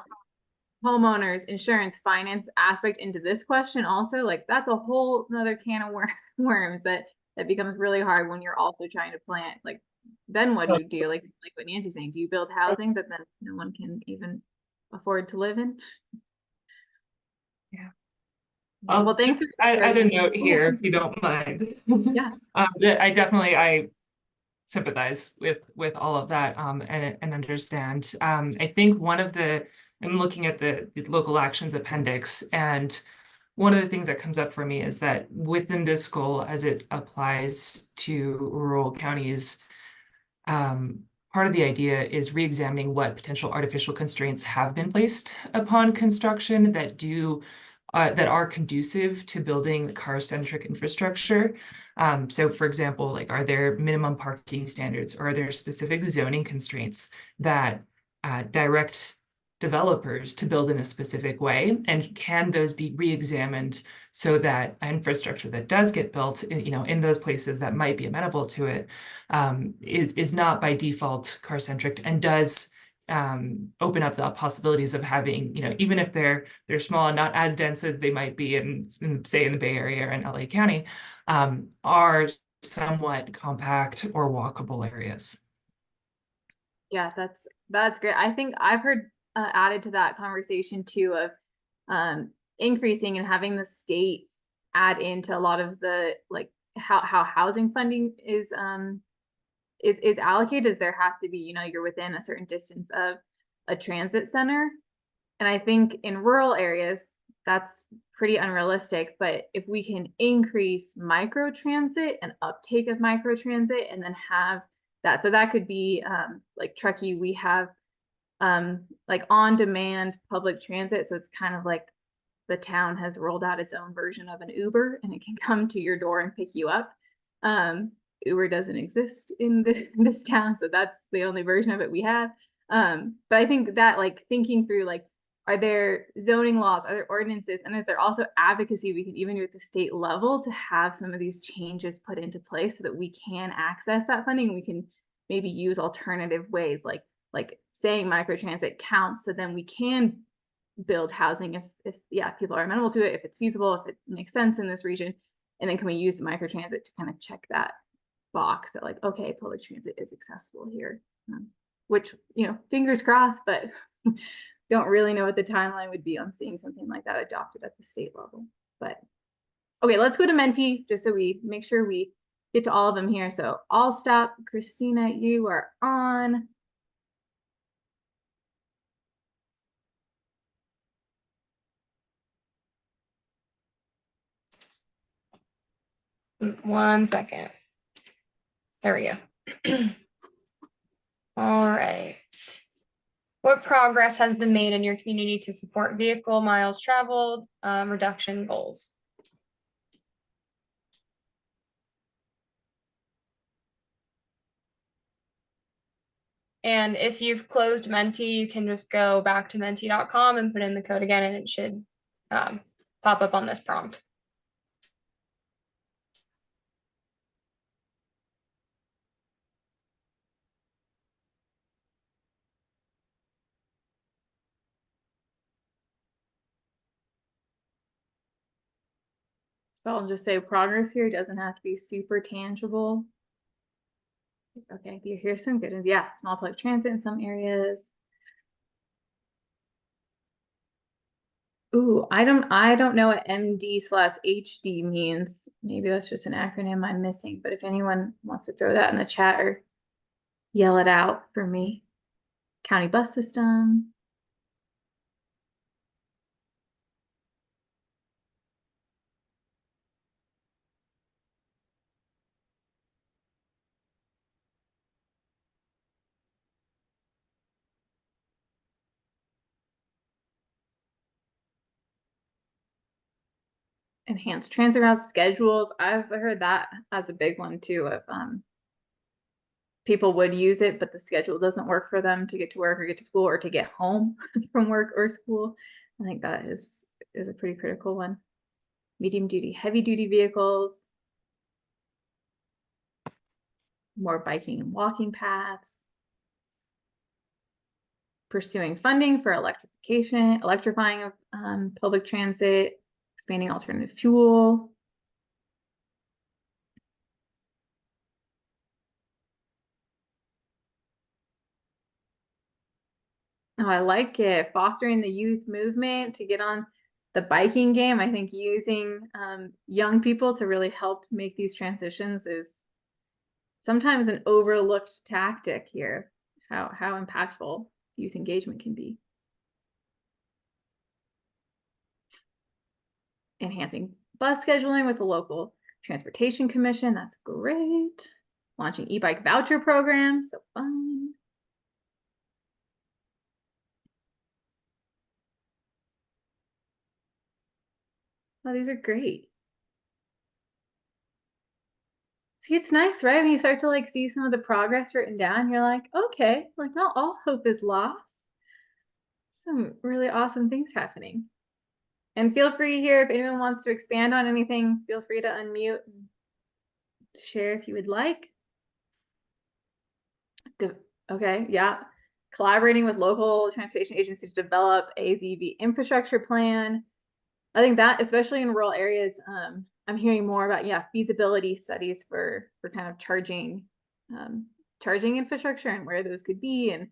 homeowners insurance finance aspect into this question also, like that's a whole another can of worms that becomes really hard when you're also trying to plan. Like then what do you do? Like what Nancy's saying, do you build housing that then no one can even afford to live in? Yeah. Well, thanks. Just add a note here, if you don't mind. Yeah. I sympathize with all of that and understand. I think I'm looking at the local actions appendix, and one of the things that comes up for me is that within this goal, as it applies to rural counties, part of the idea is re-examining what potential artificial constraints have been placed upon construction that are conducive to building car-centric infrastructure. So for example, like, are there minimum parking standards, or are there specific zoning constraints that direct developers to build in a specific way? And can those be re-examined so that infrastructure that does get built in those places that might be amenable to it is not by default car-centric and does open up the possibilities of having, even if they're small and not as dense as they might be say in the Bay Area or in LA County, are somewhat compact or walkable areas. Yeah, that's great. I think I've heard added to that conversation too of increasing and having the state add into a lot of the like how housing funding is allocated, is there has to be, you're within a certain distance of a transit center. And I think in rural areas, that's pretty unrealistic. But if we can increase microtransit and uptake of microtransit and then have that, so that could be like Truckee, we have like on-demand public transit. So it's kind of like the town has rolled out its own version of an Uber and it can come to your door and pick you up. Uber doesn't exist in this town, so that's the only version of it we have. But I think that like thinking through like, are there zoning laws, are there ordinances, and is there also advocacy we can even do at the state level to have some of these changes put into place so that we can access that funding? We can maybe use alternative ways like saying microtransit counts, so then we can build housing if people are amenable to it, if it's feasible, if it makes sense in this region. And then can we use the microtransit to kind of check that box that like, okay, public transit is accessible here, which, fingers crossed, but don't really know what the timeline would be on seeing something like that adopted at the state level. But okay, let's go to Menti just so we make sure we get to all of them here. So I'll stop. Christina, you are on. One second. There we go. All right. What progress has been made in your community to support vehicle miles traveled reduction goals? And if you've closed Menti, you can just go back to menti.com and put in the code again, and it should pop up on this prompt. So I'll just say progress here doesn't have to be super tangible. Okay, here's some good ones. Yeah, small public transit in some areas. Ooh, I don't know what MD/HD means. Maybe that's just an acronym I'm missing, but if anyone wants to throw that in the chat or yell it out for me. County bus system. enhanced transit routes, schedules. I've heard that as a big one too of people would use it, but the schedule doesn't work for them to get to work or get to school or to get home from work or school. I think that is a pretty critical one. Medium duty, heavy duty vehicles, more biking and walking paths, pursuing funding for electrifying of public transit, expanding alternative fuel. Oh, I like it. Fostering the youth movement to get on the biking game. I think using young people to really help make these transitions is sometimes an overlooked tactic here, how impactful youth engagement can be. Enhancing bus scheduling with the local transportation commission. That's great. Launching e-bike voucher program. So fun. Oh, these are great. See, it's nice, right? When you start to like see some of the progress written down, you're like, okay, like not all hope is lost. Some really awesome things happening. And feel free here, if anyone wants to expand on anything, feel free to unmute and share if you would like. Good. Okay, yeah. Collaborating with local transportation agencies to develop a ZV infrastructure plan. I think that, especially in rural areas, I'm hearing more about, yeah, feasibility studies for kind of charging infrastructure and where those could be. And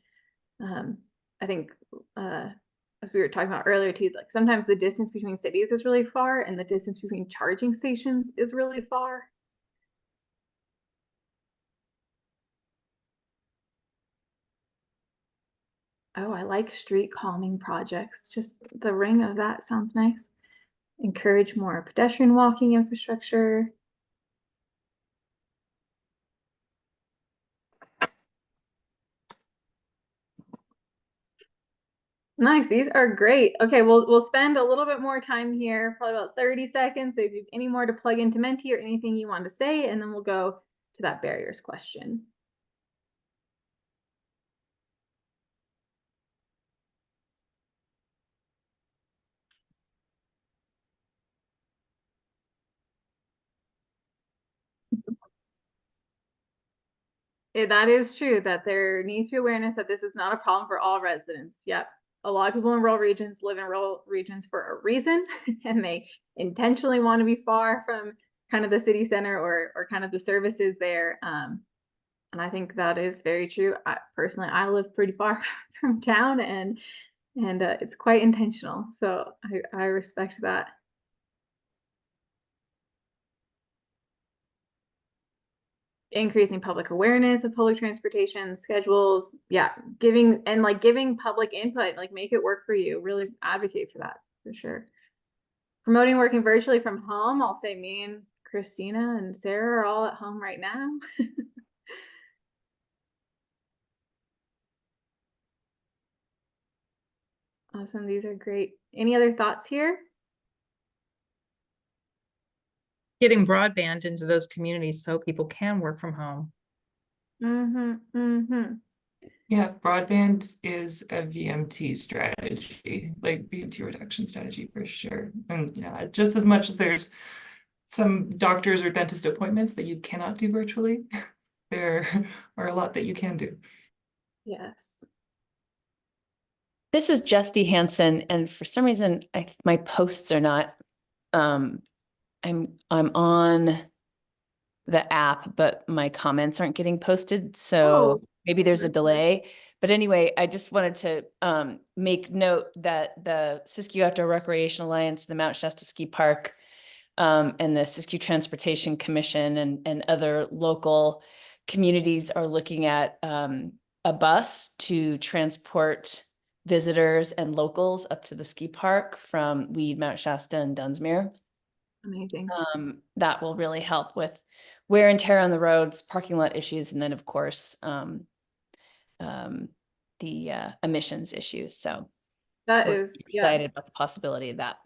I think as we were talking about earlier too, like sometimes the distance between cities is really far and the distance between charging stations is really far. Oh, I like street calming projects. Just the ring of that sounds nice. Encourage more pedestrian walking infrastructure. Nice, these are great. Okay, we'll spend a little bit more time here, probably about 30 seconds. So if you have any more to plug into Menti or anything you want to say, and then we'll go to that barriers question. That is true, that there needs to be awareness that this is not a problem for all residents. Yep. A lot of people in rural regions live in rural regions for a reason, and they intentionally want to be far from kind of the city center or kind of the services there. And I think that is very true. Personally, I live pretty far from town, and it's quite intentional. So I respect that. Increasing public awareness of public transportation schedules. Yeah, giving public input, like make it work for you. Really advocate for that for sure. Promoting working virtually from home. I'll say me and Christina and Sarah are all at home right now. Awesome, these are great. Any other thoughts here? Getting broadband into those communities so people can work from home. Yeah, broadband is a VMT strategy, like VMT reduction strategy for sure. And yeah, just as much as there's some doctors or dentist appointments that you cannot do virtually, there are a lot that you can do. Yes. This is Justy Hansen, and for some reason, my posts are not. I'm on the app, but my comments aren't getting posted, so maybe there's a delay. But anyway, I just wanted to make note that the Siskiyou Outdoor Recreation Alliance, the Mount Shasta Ski Park, and the Siskiyou Transportation Commission and other local communities are looking at a bus to transport visitors and locals up to the ski park from Weed, Mount Shasta, and Dunsmuir. Amazing. That will really help with wear and tear on the roads, parking lot issues, and then of course, the emissions issues. So That we're is excited about the possibility of that.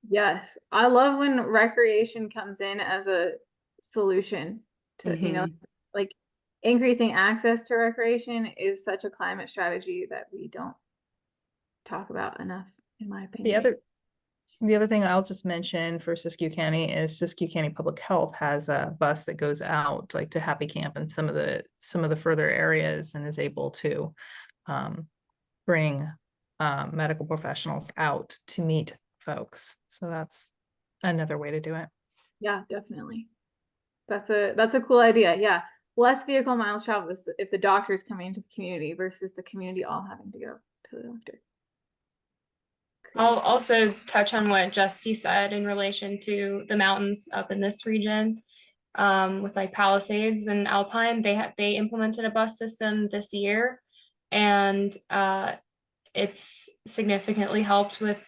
Yes, I love when recreation comes in as a solution to, like increasing access to recreation is such a climate strategy that we don't talk about enough, in my opinion. The other thing I'll just mention for Siskiyou County is Siskiyou County Public Health has a bus that goes out like to Happy Camp and some of the further areas and is able to bring medical professionals out to meet folks. So that's another way to do it. Yeah, definitely. That's a cool idea. Yeah. Less vehicle miles traveled is if the doctor's coming into the community versus the community all having to go to the doctor. I'll Crazy. also touch on what Justy said in relation to the mountains up in this region. With like Palisades and Alpine, they implemented a bus system this year, and it's significantly helped with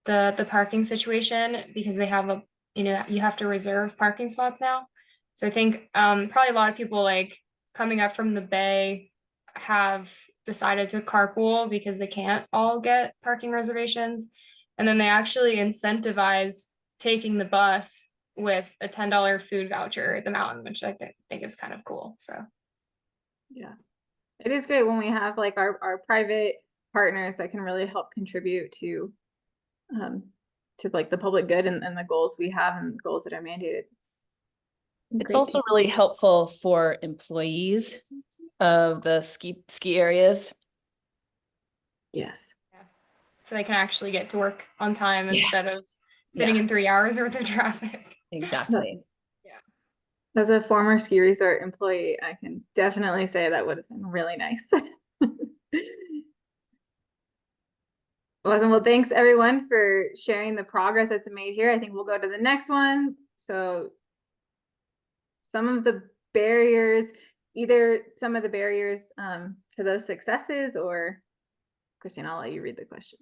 the parking situation because they have you have to reserve parking spots now. So I think probably a lot of people like coming up from the Bay have decided to carpool because they can't all get parking reservations. And then they actually incentivize taking the bus with a $10 food voucher at the mountain, which I think is kind of cool. So Yeah. It is great when we have like our private partners that can really help contribute to like the public good and the goals we have and the goals that are mandated. It's great also thing. really helpful for employees of the ski areas. Yes. so they can actually get to work on time Yeah. instead of sitting Yeah. in 3 hours worth of traffic. Exactly. As a former ski resort employee, I can definitely say that would have been really nice. Awesome. Well, thanks everyone for sharing the progress that's made here. I think we'll go to the next one. So some of the barriers, either some of the barriers to those successes, or Christine, I'll let you read the question.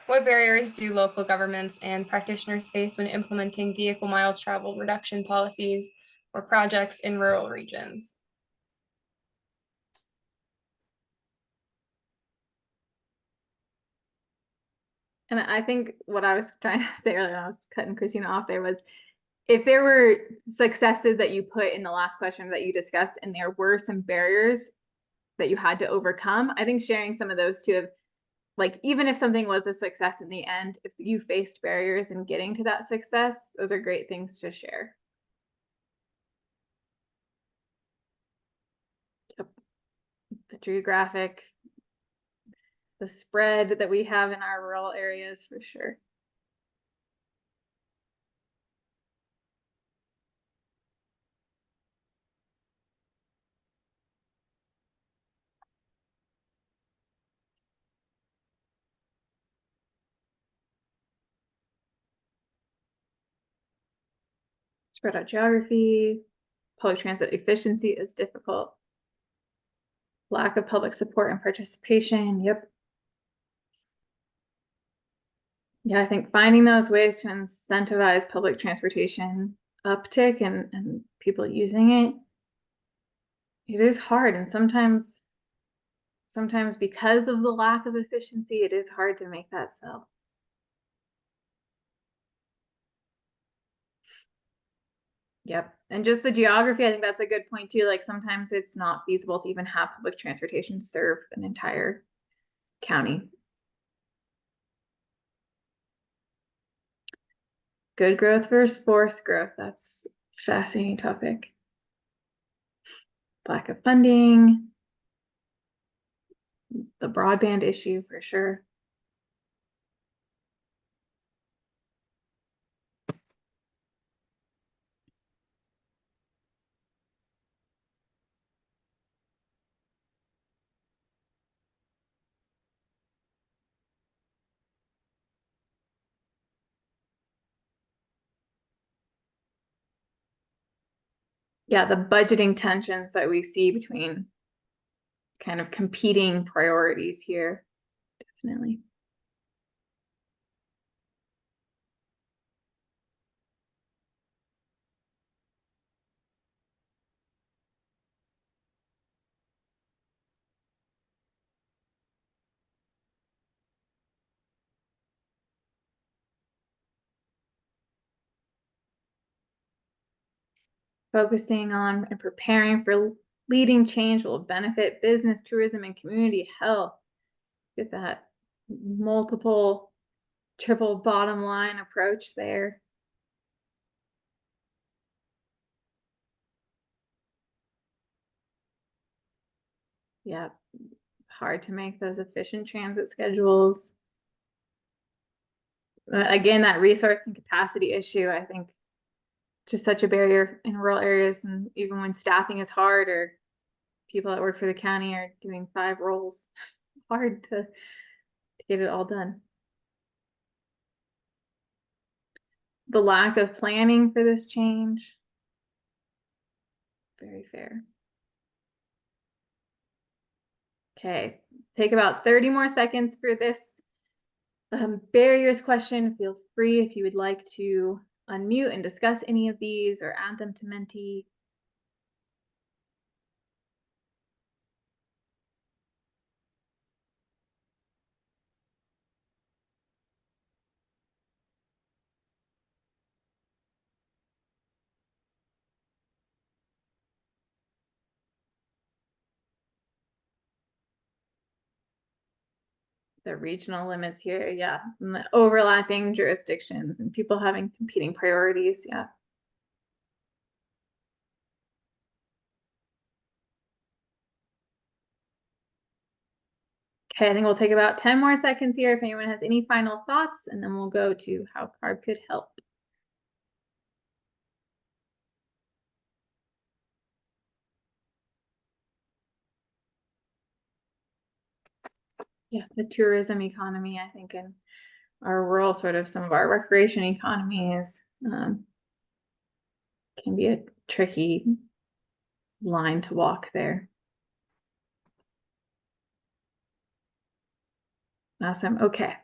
What barriers do local governments and practitioners face when implementing vehicle miles traveled reduction policies or projects in rural regions? And I think what I was trying to say earlier, I was cutting Christina off there, was if there were successes that you put in the last question that you discussed and there were some barriers that you had to overcome, I think sharing some of those too, of like, even if something was a success in the end, if you faced barriers in getting to that success, those are great things to share. Yep. The geographic, the spread that we have in our rural areas for sure. Spread out geography, public transit efficiency is difficult. Lack of public support and participation, yep. Yeah, I think finding those ways to incentivize public transportation uptick and people using it, it is hard. And sometimes because of the lack of efficiency, it is hard to make that sell. Yep. And just the geography, I think that's a good point too. Like sometimes it's not feasible to even have public transportation serve an entire county. Good growth versus forced growth. That's a fascinating topic. Lack of funding, the broadband issue for sure. Yeah, the budgeting tensions that we see between kind of competing priorities here, definitely. focusing on and preparing for leading change will benefit business, tourism, and community health. Get that multiple, triple bottom line approach there. Yeah, hard to make those efficient transit schedules. Again, that resource and capacity issue, I think, just such a barrier in rural areas, and even when staffing is hard or people that work for the county are doing 5 roles, hard to get it all done. The lack of planning for this change, very fair. Okay, take about 30 more seconds for this barriers question. Feel free if you would like to unmute and discuss any of these or add them to Menti. The regional limits here, yeah, and the overlapping jurisdictions and people having competing priorities, yeah. Okay, I think we'll take about 10 more seconds here if anyone has any final thoughts, and then we'll go to how CARB could help. Yeah, the tourism economy, I think, in our rural, sort of some of our recreation economies can be a tricky line to walk there. Awesome. Okay. I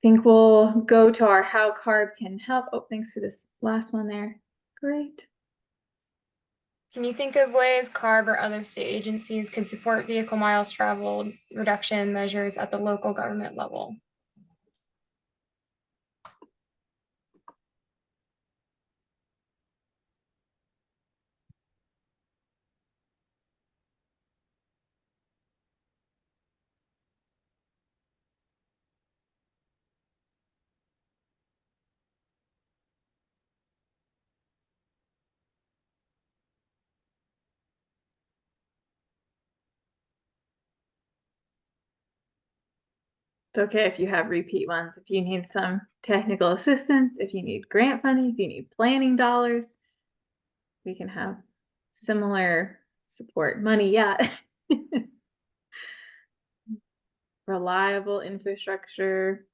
think we'll go to our how CARB can help. Oh, thanks for this last one there. Great. Can you think of ways CARB or other state agencies could support vehicle miles traveled reduction measures at the local government level? It's okay if you have repeat ones. If you need some technical assistance, if you need grant funding, if you need planning dollars, we can have similar support. Money, yeah. Reliable infrastructure.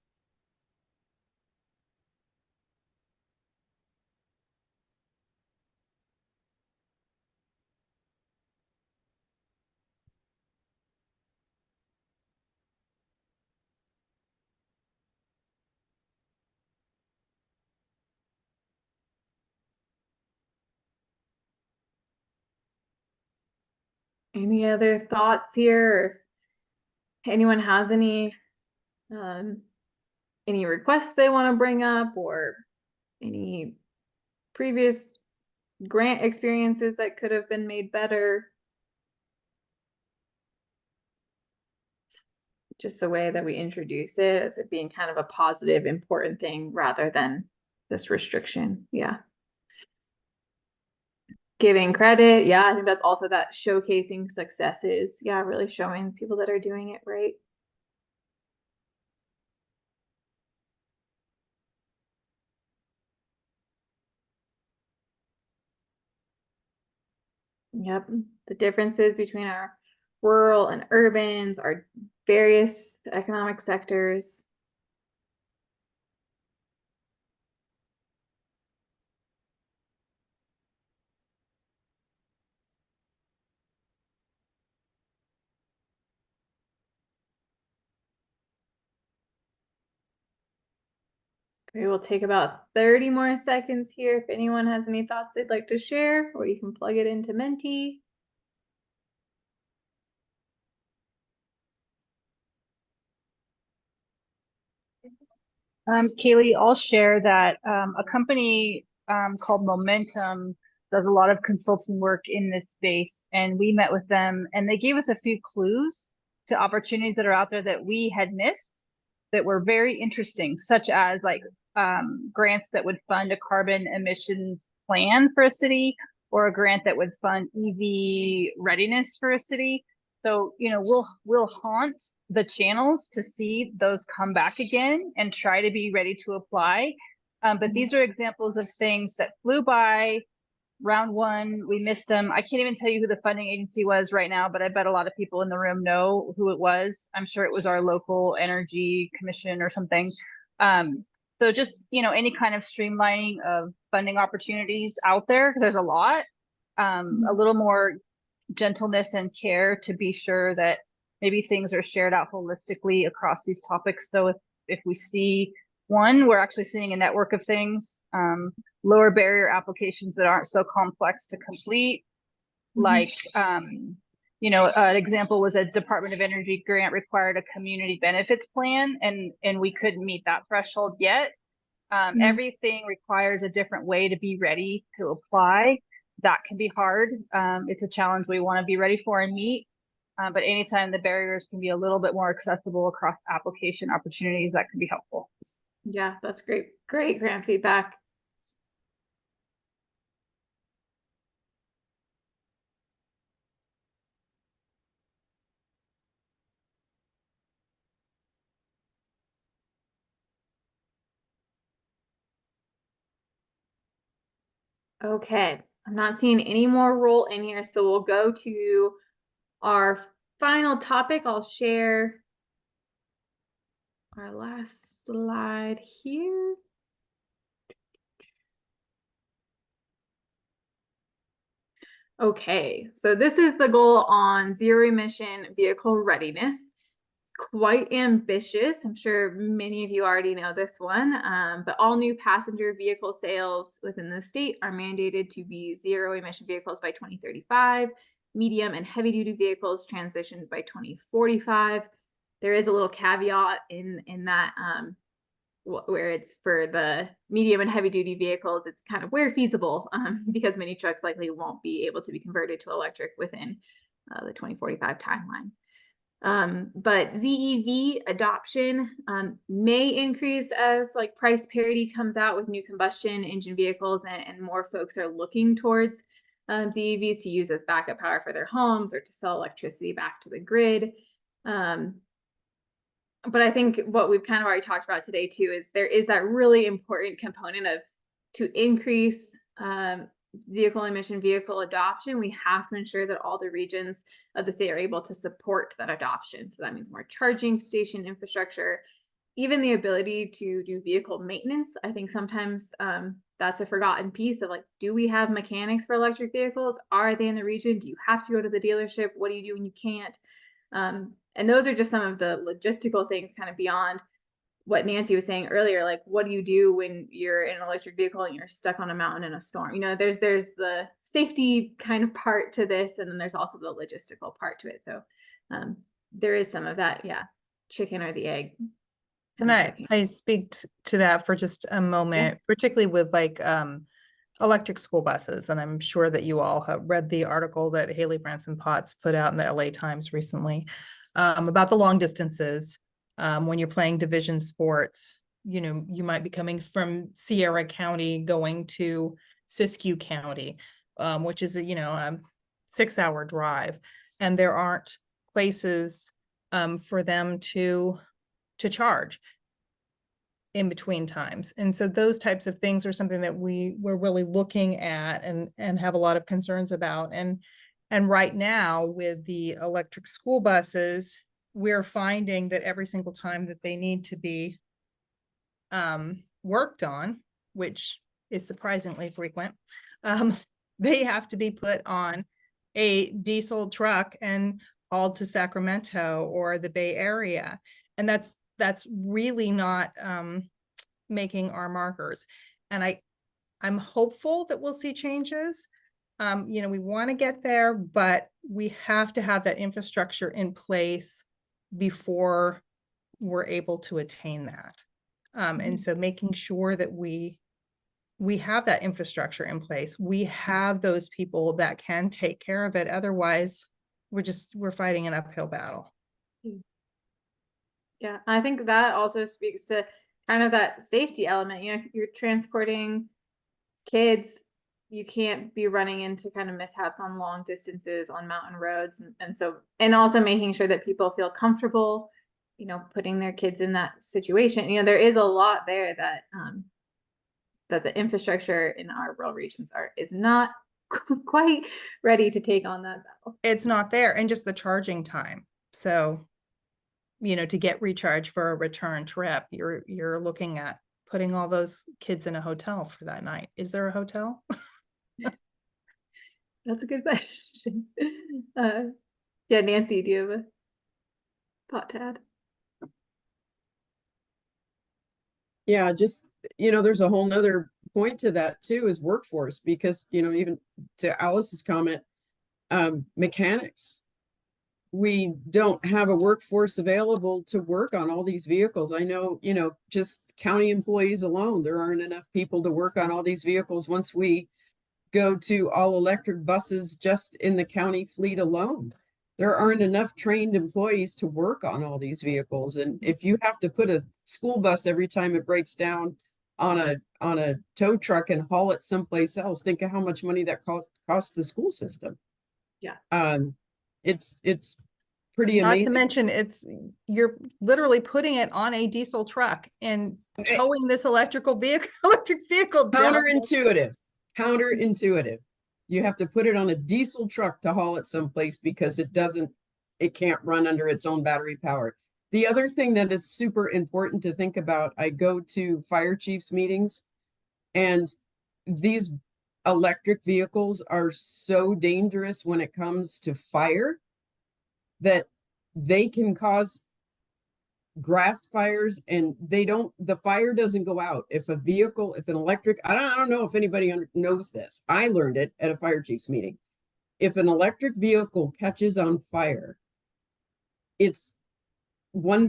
Any other thoughts here? If anyone has any requests they want to bring up, or any previous grant experiences that could have been made better? Just the way that we introduce it as it being kind of a positive, important thing rather than this restriction. Yeah. Giving credit. Yeah, I think that's also that showcasing successes. Yeah, really showing people that are doing it right. Yep. The differences between our rural and urbans, our various economic sectors. We will take about 30 more seconds here. If anyone has any thoughts they'd like to share, or you can plug it into Menti. Kaylee, I'll share that a company called Momentum does a lot of consulting work in this space. And we met with them and they gave us a few clues to opportunities that are out there that we had missed that were very interesting, such as like grants that would fund a carbon emissions plan for a city, or a grant that would fund EV readiness for a city. So, you know, we'll haunt the channels to see those come back again and try to be ready to apply. But these are examples of things that flew by. Round one, we missed them. I can't even tell you who the funding agency was right now, but I bet a lot of people in the room know who it was. I'm sure it was our local energy commission or something. So just, you know, any kind of streamlining of funding opportunities out there, because there's a lot, a little more gentleness and care to be sure that maybe things are shared out holistically across these topics. So if we see one, we're actually seeing a network of things, lower barrier applications that aren't so complex to complete. Like, you know, an example was a Department of Energy grant required a community benefits plan, and we couldn't meet that threshold yet. Everything requires a different way to be ready to apply. That can be hard. It's a challenge we want to be ready for and meet. But anytime the barriers can be a little bit more accessible across application opportunities, that can be helpful. Yeah, that's great. Great grant feedback. Okay, I'm not seeing any more roll in here, so we'll go to our final topic. I'll share our last slide here. Okay, so this is the goal on zero emission vehicle readiness. It's quite ambitious. I'm sure many of you already know this one, but all new passenger vehicle sales within the state are mandated to be zero emission vehicles by 2035, medium and heavy duty vehicles transitioned by 2045. There is a little caveat in that where it's for the medium and heavy duty vehicles, it's kind of where feasible, because many trucks likely won't be able to be converted to electric within the 2045 timeline. But ZEV adoption may increase as like price parity comes out with new combustion engine vehicles, and more folks are looking towards ZEVs to use as backup power for their homes or to sell electricity back to the grid. But I think what we've kind of already talked about today too is there is that really important component of to increase vehicle adoption. We have to ensure that all the regions of the state are able to support that adoption. So that means more charging station infrastructure, even the ability to do vehicle maintenance. I think sometimes that's a forgotten piece of like, do we have mechanics for electric vehicles? Are they in the region? Do you have to go to the dealership? What do you do when you can't? And those are just some of the logistical things kind of beyond what Nancy was saying earlier. Like, what do you do when you're in an electric vehicle and you're stuck on a mountain in a storm? You know, there's the safety kind of part to this, and then there's also the logistical part to it. So there is some of that, yeah, chicken or the egg. Can I speak to that for just a moment, particularly with like electric school buses. And I'm sure that you all have read the article that Haley Branson Potts put out in the LA Times recently about the long distances. When you're playing division sports, you know, you might be coming from Sierra County going to Siskiyou County, which is, you know, a 6-hour drive. And there aren't places for them to charge in between times. And so those types of things are something that we're really looking at and have a lot of concerns about. And right now with the electric school buses, we're finding that every single time that they need to be worked on, which is surprisingly frequent, they have to be put on a diesel truck and hauled to Sacramento or the Bay Area. And that's really not making our markers. And I'm hopeful that we'll see changes. You know, we want to get there, but we have to have that infrastructure in place before we're able to attain that. And so making sure that we we have that infrastructure in place. We have those people that can take care of it. Otherwise, we're fighting an uphill battle. Yeah, I think that also speaks to kind of that safety element. You know, you're transporting kids, you can't be running into kind of mishaps on long distances on mountain roads. And so, and also making sure that people feel comfortable, you know, putting their kids in that situation. You know, there is a lot there that, that the infrastructure in our rural regions is not quite ready to take on that battle. It's not there, and just the charging time. So, you know, to get recharged for a return trip, you're looking at putting all those kids in a hotel for that night. Is there a hotel? That's a good question. Yeah, Nancy, do you have a thought to add? Yeah, just, there's a whole nother point to that too, is workforce, because, even to Alice's comment, mechanics. We don't have a workforce available to work on all these vehicles. I know, just county employees alone, there aren't enough people to work on all these vehicles once we go to all electric buses just in the county fleet alone. There aren't enough trained employees to work on all these vehicles. And if you have to put a school bus every time it breaks down on a tow truck and haul it someplace else, think of how much money that costs the school system. Yeah. It's pretty Not to amazing. mention, you're literally putting it on a diesel truck and towing this electric vehicle down. Counterintuitive. You have to put it on a diesel truck to haul it someplace because it can't run under its own battery power. The other thing that is super important to think about, I go to fire chiefs meetings, and these electric vehicles are so dangerous when it comes to fire that they can cause grass fires, and the fire doesn't go out. If an electric, I don't know if anybody knows this. I learned it at a fire chiefs meeting. If an electric vehicle catches on fire, it's one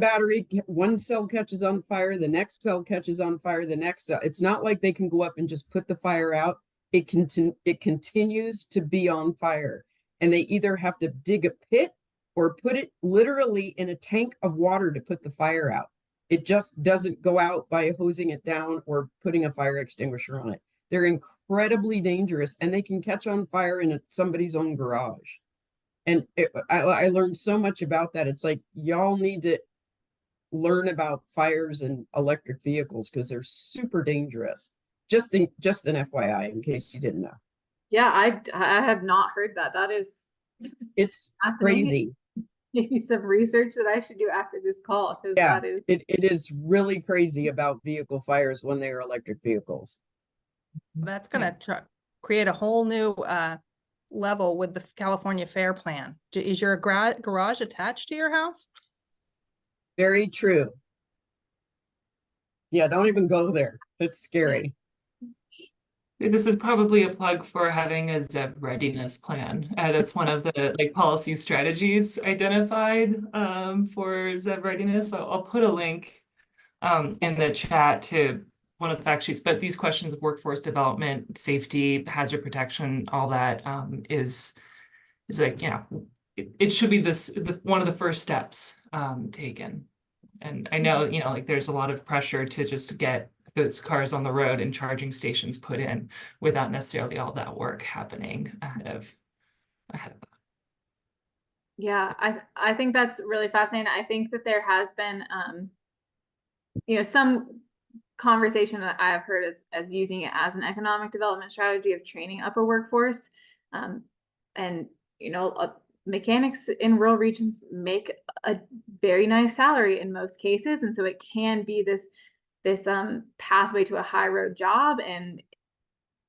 cell catches on fire, the next cell catches on fire, the next cell. It's not like they can go up and just put the fire out. It continues to be on fire, and they either have to dig a pit or put it literally in a tank of water to put the fire out. It just doesn't go out by hosing it down or putting a fire extinguisher on it. They're incredibly dangerous, and they can catch on fire in somebody's own garage. And I learned so much about that. It's like, y'all need to learn about fires and electric vehicles because they're super dangerous. Just an FYI, in case you didn't know. Yeah, I have not heard that. It's fascinating. crazy. Maybe some research that I should do after this call. Yeah, that is it is really crazy about vehicle fires when they are electric vehicles. That's gonna create a whole new level with the California Fair Plan. Is your garage attached to your house? Very true. Yeah, don't even go there. It's scary. This is probably a plug for having a ZEB readiness plan. That's one of the policy strategies identified for ZEB readiness. So I'll put a link in the chat to one of the fact sheets, but these questions of workforce development, safety, hazard protection, all that is like, it should be one of the first steps taken. And I know, there's a lot of pressure to just get those cars on the road and charging stations put in without necessarily all that work happening ahead of that. Yeah, I think that's really fascinating. I think that there has been some conversation that I've heard as using it as an economic development strategy of training up a workforce. And mechanics in rural regions make a very nice salary in most cases, and so it can be this pathway to a high road job. And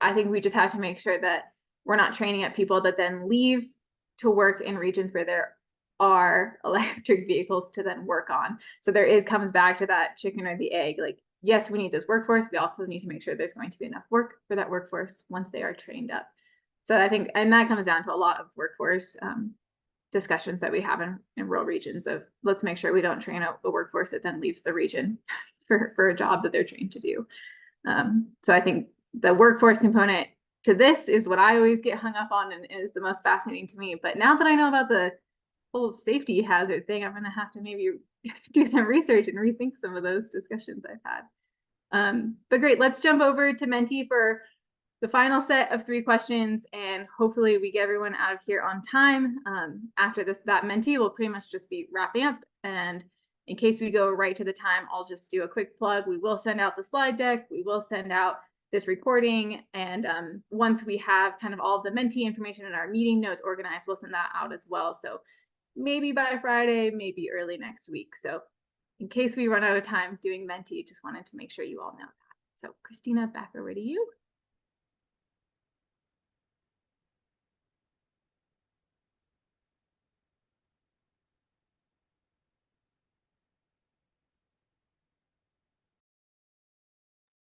I think we just have to make sure that we're not training up people that then leave to work in regions where there are electric vehicles to then work on. So comes back to that chicken or the egg. Like, yes, we need this workforce. We also need to make sure there's going to be enough work for that workforce once they are trained up. So I think, and that comes down to a lot of workforce discussions that we have in rural regions of, let's make sure we don't train a workforce that then leaves the region for a job that they're trained to do. So I think the workforce component to this is what I always get hung up on and is the most fascinating to me. But now that I know about the whole safety hazard thing, I'm going to have to maybe do some research and rethink some of those discussions I've had. But great, let's jump over to Menti for the final set of 3 questions, and hopefully we get everyone out of here on time. After that Menti, we'll pretty much just be wrapping up. And in case we go right to the time, I'll just do a quick plug. We will send out the slide deck. We will send out this recording. And once we have kind of all of the Menti information in our meeting notes organized, we'll send that out as well. So maybe by Friday, maybe early next week. So in case we run out of time doing Menti, just wanted to make sure you all know that. So Christina, back over to you.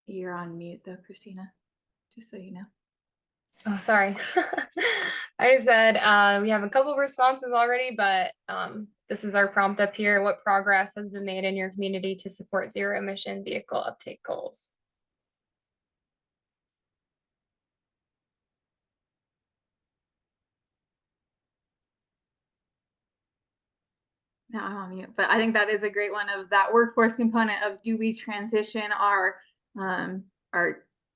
You're on mute though, Christina, just so you know. Oh, sorry. I said we have a couple of responses already, but this is our prompt up here. What progress has been made in your community to support zero emission vehicle uptake goals? No, I'm on mute, but I think that is a great one of that workforce component of, do we transition our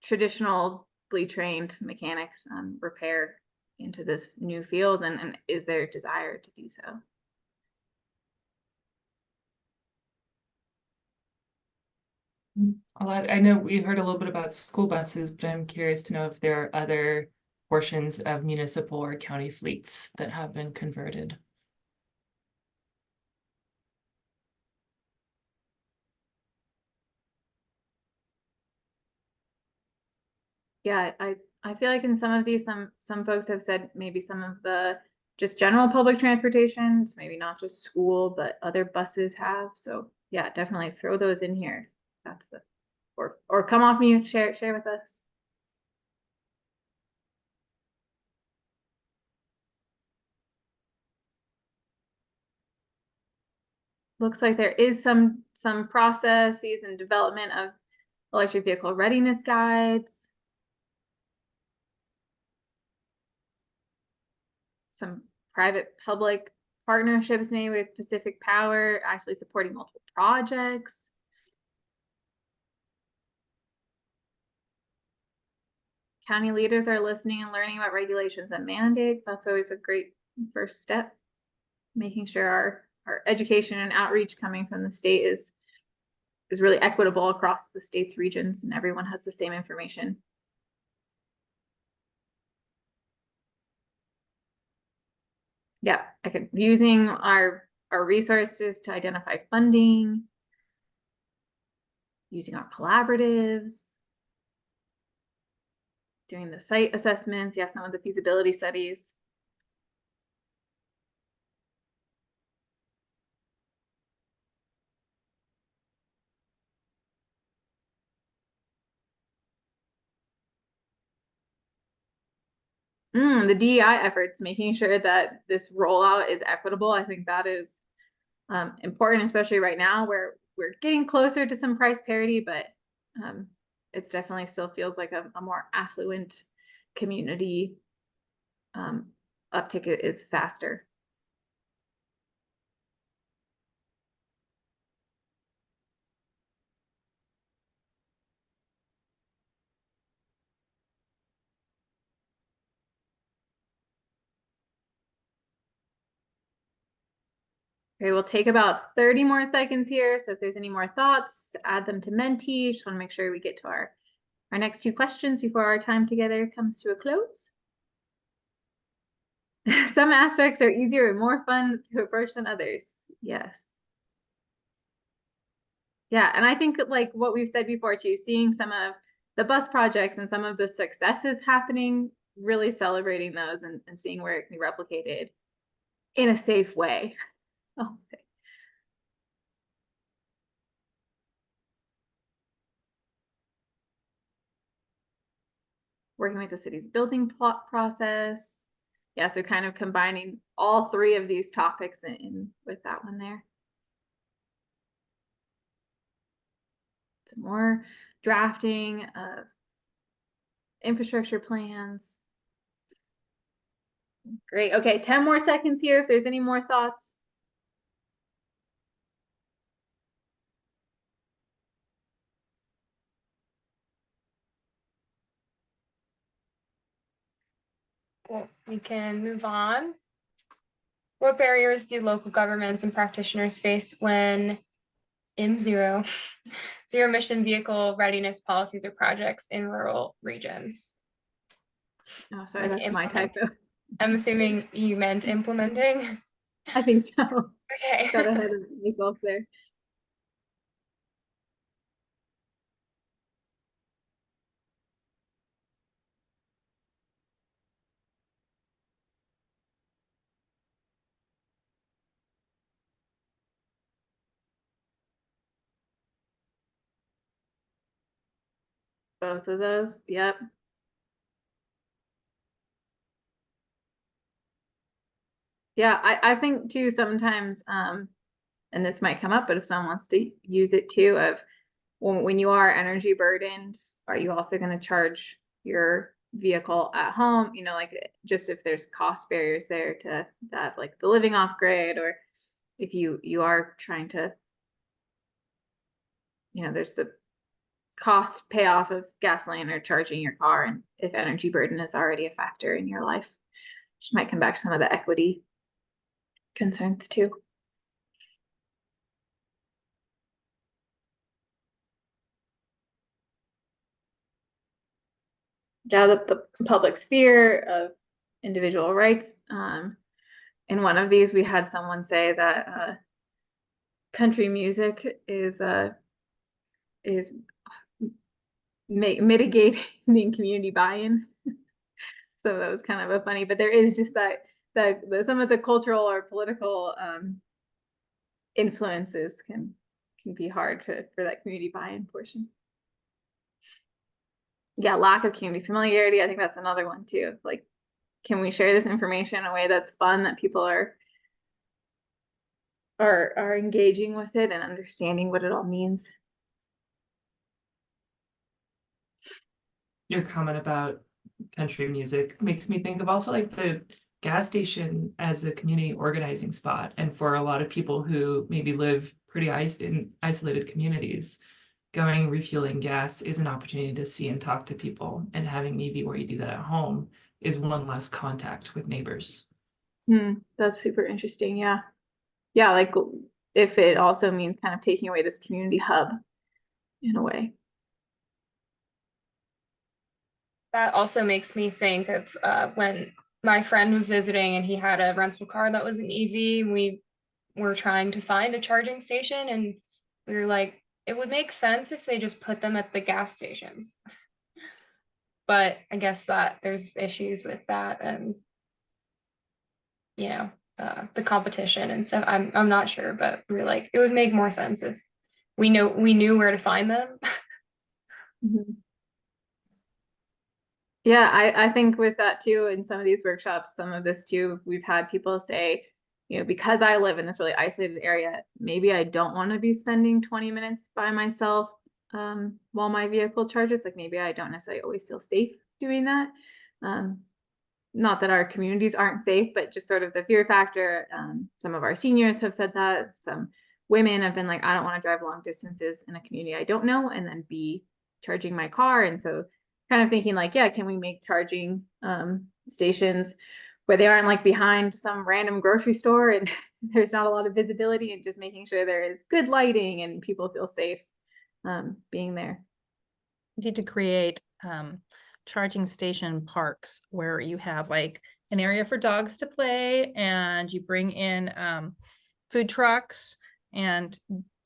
traditionally trained mechanics repair into this new field, and is there a desire to do so? I know we heard a little bit about school buses, but I'm curious to know if there are other portions of municipal or county fleets that have been converted. Yeah, I feel like in some of these, some folks have said maybe some of the just general public transportation, maybe not just school, but other buses have. So yeah, definitely throw those in here. That's the, or come off mute, share with us. Looks like there is some processes and development of electric vehicle readiness guides. Some private-public partnerships made with Pacific Power, actually supporting multiple projects. County leaders are listening and learning about regulations and mandates. That's always a great first step. Making sure our education and outreach coming from the state is really equitable across the state's regions and everyone has the same information. Yeah, using our resources to identify funding, using our collaboratives, doing the site assessments, yeah, some of the feasibility studies. The DEI efforts, making sure that this rollout is equitable. I think that is important, especially right now where we're getting closer to some price parity, but it's definitely still feels like a more affluent community. Uptick is faster. Okay, we'll take about 30 more seconds here. So if there's any more thoughts, add them to Menti. Just want to make sure we get to our next 2 questions before our time together comes to a close. Some aspects are easier and more fun to approach than others. Yes. Yeah, and I think like what we've said before too, seeing some of the bus projects and some of the successes happening, really celebrating those and seeing where it can be replicated in a safe way. I'll say. Working with the city's building plot process. Yeah, so kind of combining all 3 of these topics in with that one there. Some more drafting of infrastructure plans. Great. Okay, 10 more seconds here if there's any more thoughts. Cool. We can move on. What barriers do local governments and practitioners face when zero emission vehicle readiness policies or projects in rural regions? Oh, sorry, Like that's my implement. typo. I'm assuming you meant implementing. I think so. Okay. Got ahead of myself there. Both of those. Yep. Yeah, I think too sometimes, and this might come up, but if someone wants to use it too, of when you are energy burdened, are you also going to charge your vehicle at home? You know, like just if there's cost barriers there to have like the living off grid, or if you are trying to, you know, there's the cost payoff of gasoline or charging your car, and if energy burden is already a factor in your life, which might come back to some of the equity concerns too. Yeah, the public sphere of individual rights. In one of these, we had someone say that country music is mitigating community buy-in. So that was kind of a funny, but there is just that some of the cultural or political influences can be hard for that community buy-in portion. Yeah, lack of community familiarity. I think that's another one too. Like, can we share this information in a way that's fun, that people are engaging with it and understanding what it all means? Your comment about country music makes me think of also like the gas station as a community organizing spot. And for a lot of people who maybe live pretty in isolated communities, going refueling gas is an opportunity to see and talk to people, and having an EV where you do that at home is one less contact with neighbors. That's super interesting. Yeah. Yeah, like if it also means kind of taking away this community hub in a way. That also makes me think of when my friend was visiting and he had a rental car that was an EV. We were trying to find a charging station, and we were like, it would make sense if they just put them at the gas stations. But I guess that there's issues with that, and you know, the competition and stuff. I'm not sure, but we're like, it would make more sense if we knew where to find them. Yeah, I think with that too, in some of these workshops, some of this too, we've had people say, you know, because I live in this really isolated area, maybe I don't want to be spending 20 minutes by myself while my vehicle charges. Like maybe I don't necessarily always feel safe doing that. Not that our communities aren't safe, but just sort of the fear factor. Some of our seniors have said that. Some women have been like, I don't want to drive long distances in a community I don't know and then be charging my car. And so kind of thinking like, yeah, can we make charging stations where they aren't like behind some random grocery store and there's not a lot of visibility, and just making sure there is good lighting and people feel safe being there. You need to create charging station parks where you have like an area for dogs to play, and you bring in food trucks, and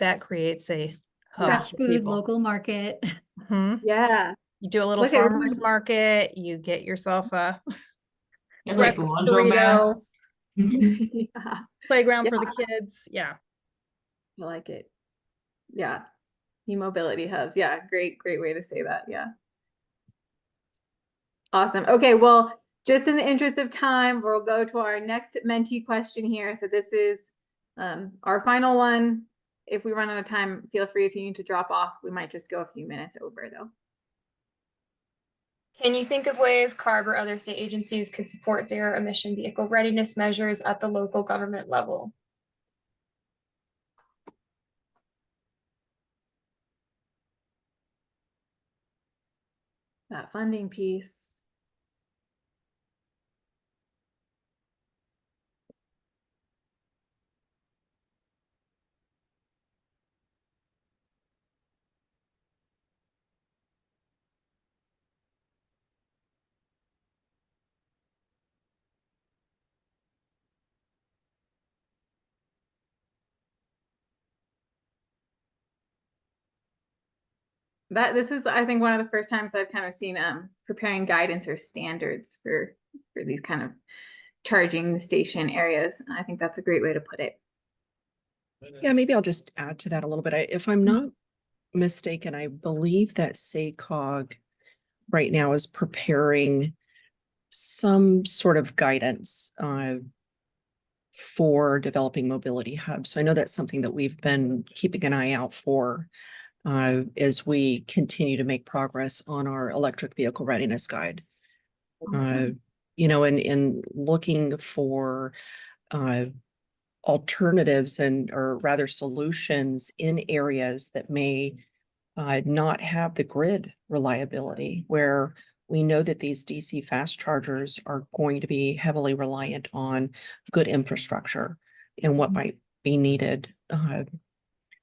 that creates a hub Fresh for food, people. local market. Mhm. Yeah. You do a little Look at- farmer's market, you get yourself a And like breakfast laundromats. Yeah, playground for Yeah. the kids. Yeah. I like it. Yeah. E-mobility hubs. Yeah, great way to say that. Yeah. Awesome. Okay, well, just in the interest of time, we'll go to our next mentee question here. So this is our final one. If we run out of time, feel free if you need to drop off. We might just go a few minutes over though. Can you think of ways CARB or other state agencies could support zero emission vehicle readiness measures at the local government level? That funding piece. This is, I think, one of the first times I've kind of seen preparing guidance or standards for these kind of charging station areas. And I think that's a great way to put it. Yeah, maybe I'll just add to that a little bit. If I'm not mistaken, I believe that SACOG right now is preparing some sort of guidance for developing mobility hubs. So I know that's something that we've been keeping an eye out for as we continue to make progress on our electric vehicle readiness guide. Awesome. You know, in looking for alternatives or rather solutions in areas that may not have the grid reliability, where we know that these DC fast chargers are going to be heavily reliant on good infrastructure and what might be needed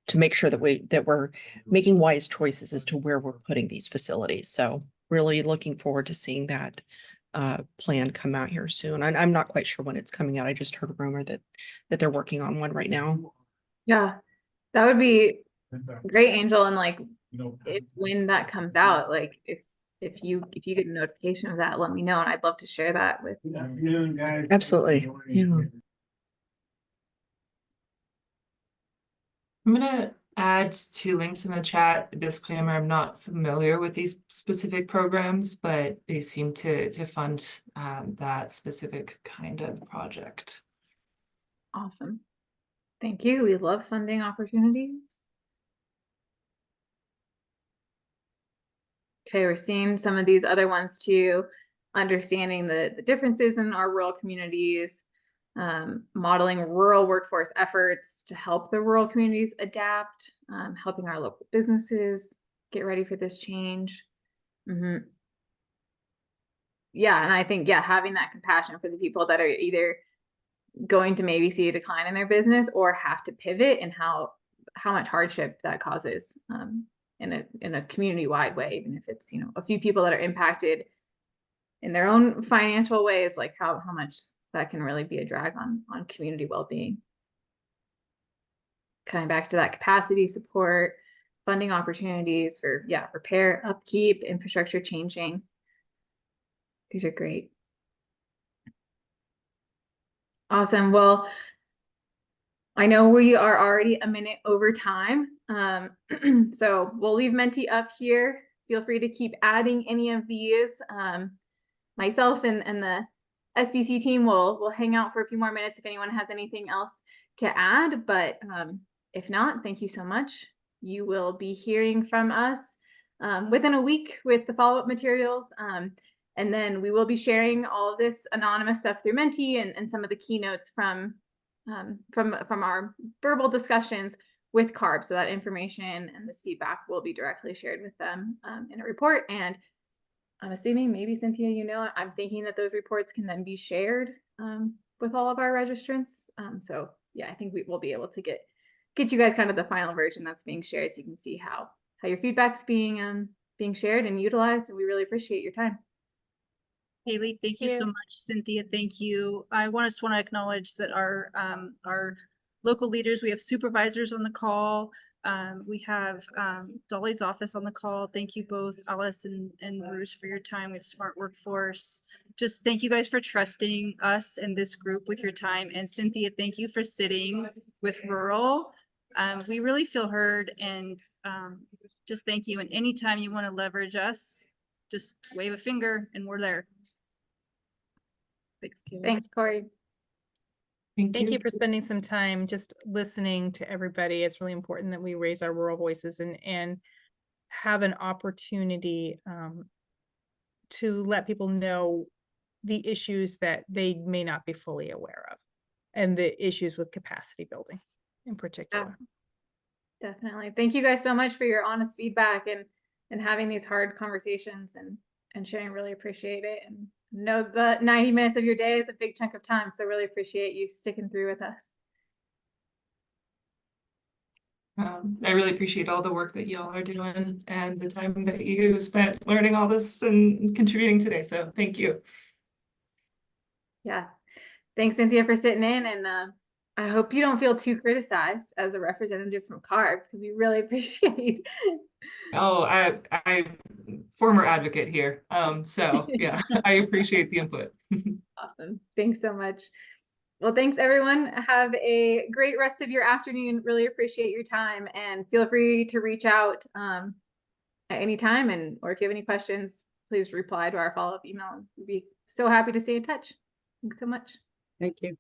to make sure that we're making wise choices as to where we're putting these facilities. So really looking forward to seeing that plan come out here soon. I'm not quite sure when it's coming out. I just heard a rumor that they're working on one right now. Yeah, that would be great, Angel. And like, when that comes out, like if you get a notification of that, let me know, and I'd love to share that with. Absolutely. Yeah. I'm gonna add 2 links in the chat. Disclaimer, I'm not familiar with these specific programs, but they seem to fund that specific kind of project. Awesome. Thank you. We love funding opportunities. Okay, we're seeing some of these other ones too, understanding the differences in our rural communities, modeling rural workforce efforts to help the rural communities adapt, helping our local businesses get ready for this change. Yeah, and I think, yeah, having that compassion for the people that are either going to maybe see a decline in their business or have to pivot, and how much hardship that causes in a community-wide way, even if it's, you know, a few people that are impacted in their own financial ways, like how much that can really be a drag on community well-being. Coming back to that capacity support, funding opportunities for, yeah, repair, upkeep, infrastructure changing. These are great. Awesome. Well, I know we are already a minute over time. So we'll leave Menti up here. Feel free to keep adding any of these. Myself and the SBC team will hang out for a few more minutes if anyone has anything else to add. But if not, thank you so much. You will be hearing from us within a week with the follow-up materials. And then we will be sharing all of this anonymous stuff through Menti and some of the keynotes from our verbal discussions with CARB. So that information and this feedback will be directly shared with them in a report. And I'm assuming, maybe Cynthia, you know, I'm thinking that those reports can then be shared with all of our registrants. So yeah, I think we will be able to get you guys kind of the final version that's being shared, so you can see how your feedback's being shared and utilized. And we really appreciate your time. Haley, thank you so much. Cynthia, thank you. I just want to acknowledge that our local leaders, we have supervisors on the call. We have Dolly's office on the call. Thank you both, Alice and Bruce, for your time. We have Smart Workforce. Just thank you guys for trusting us and this group with your time. And Cynthia, thank you for sitting with rural. We really feel heard, and just thank you. And anytime you want to leverage us, just wave a finger and we're there. Thanks, Kayla. Thanks, Corey. Thank you for spending some time just listening to everybody. It's really important that we raise our rural voices and have an opportunity to let people know the issues that they may not be fully aware of, and the issues with capacity building in particular. Definitely. Thank you guys so much for your honest feedback and having these hard conversations and sharing. Really appreciate it. And know the 90 minutes of your day is a big chunk of time. So really appreciate you sticking through with us. I really appreciate all the work that y'all are doing and the time that you spent learning all this and contributing today. So thank you. Yeah. Thanks, Cynthia, for sitting in. And I hope you don't feel too criticized as a representative from CARB, because we really appreciate. Oh, I former advocate here. So yeah, I appreciate the input. Awesome. Thanks so much. Well, thanks everyone. Have a great rest of your afternoon. Really appreciate your time, and feel free to reach out at any time. And or if you have any questions, please reply to our follow-up email. We'd be so happy to stay in touch. Thanks so much. Thank you.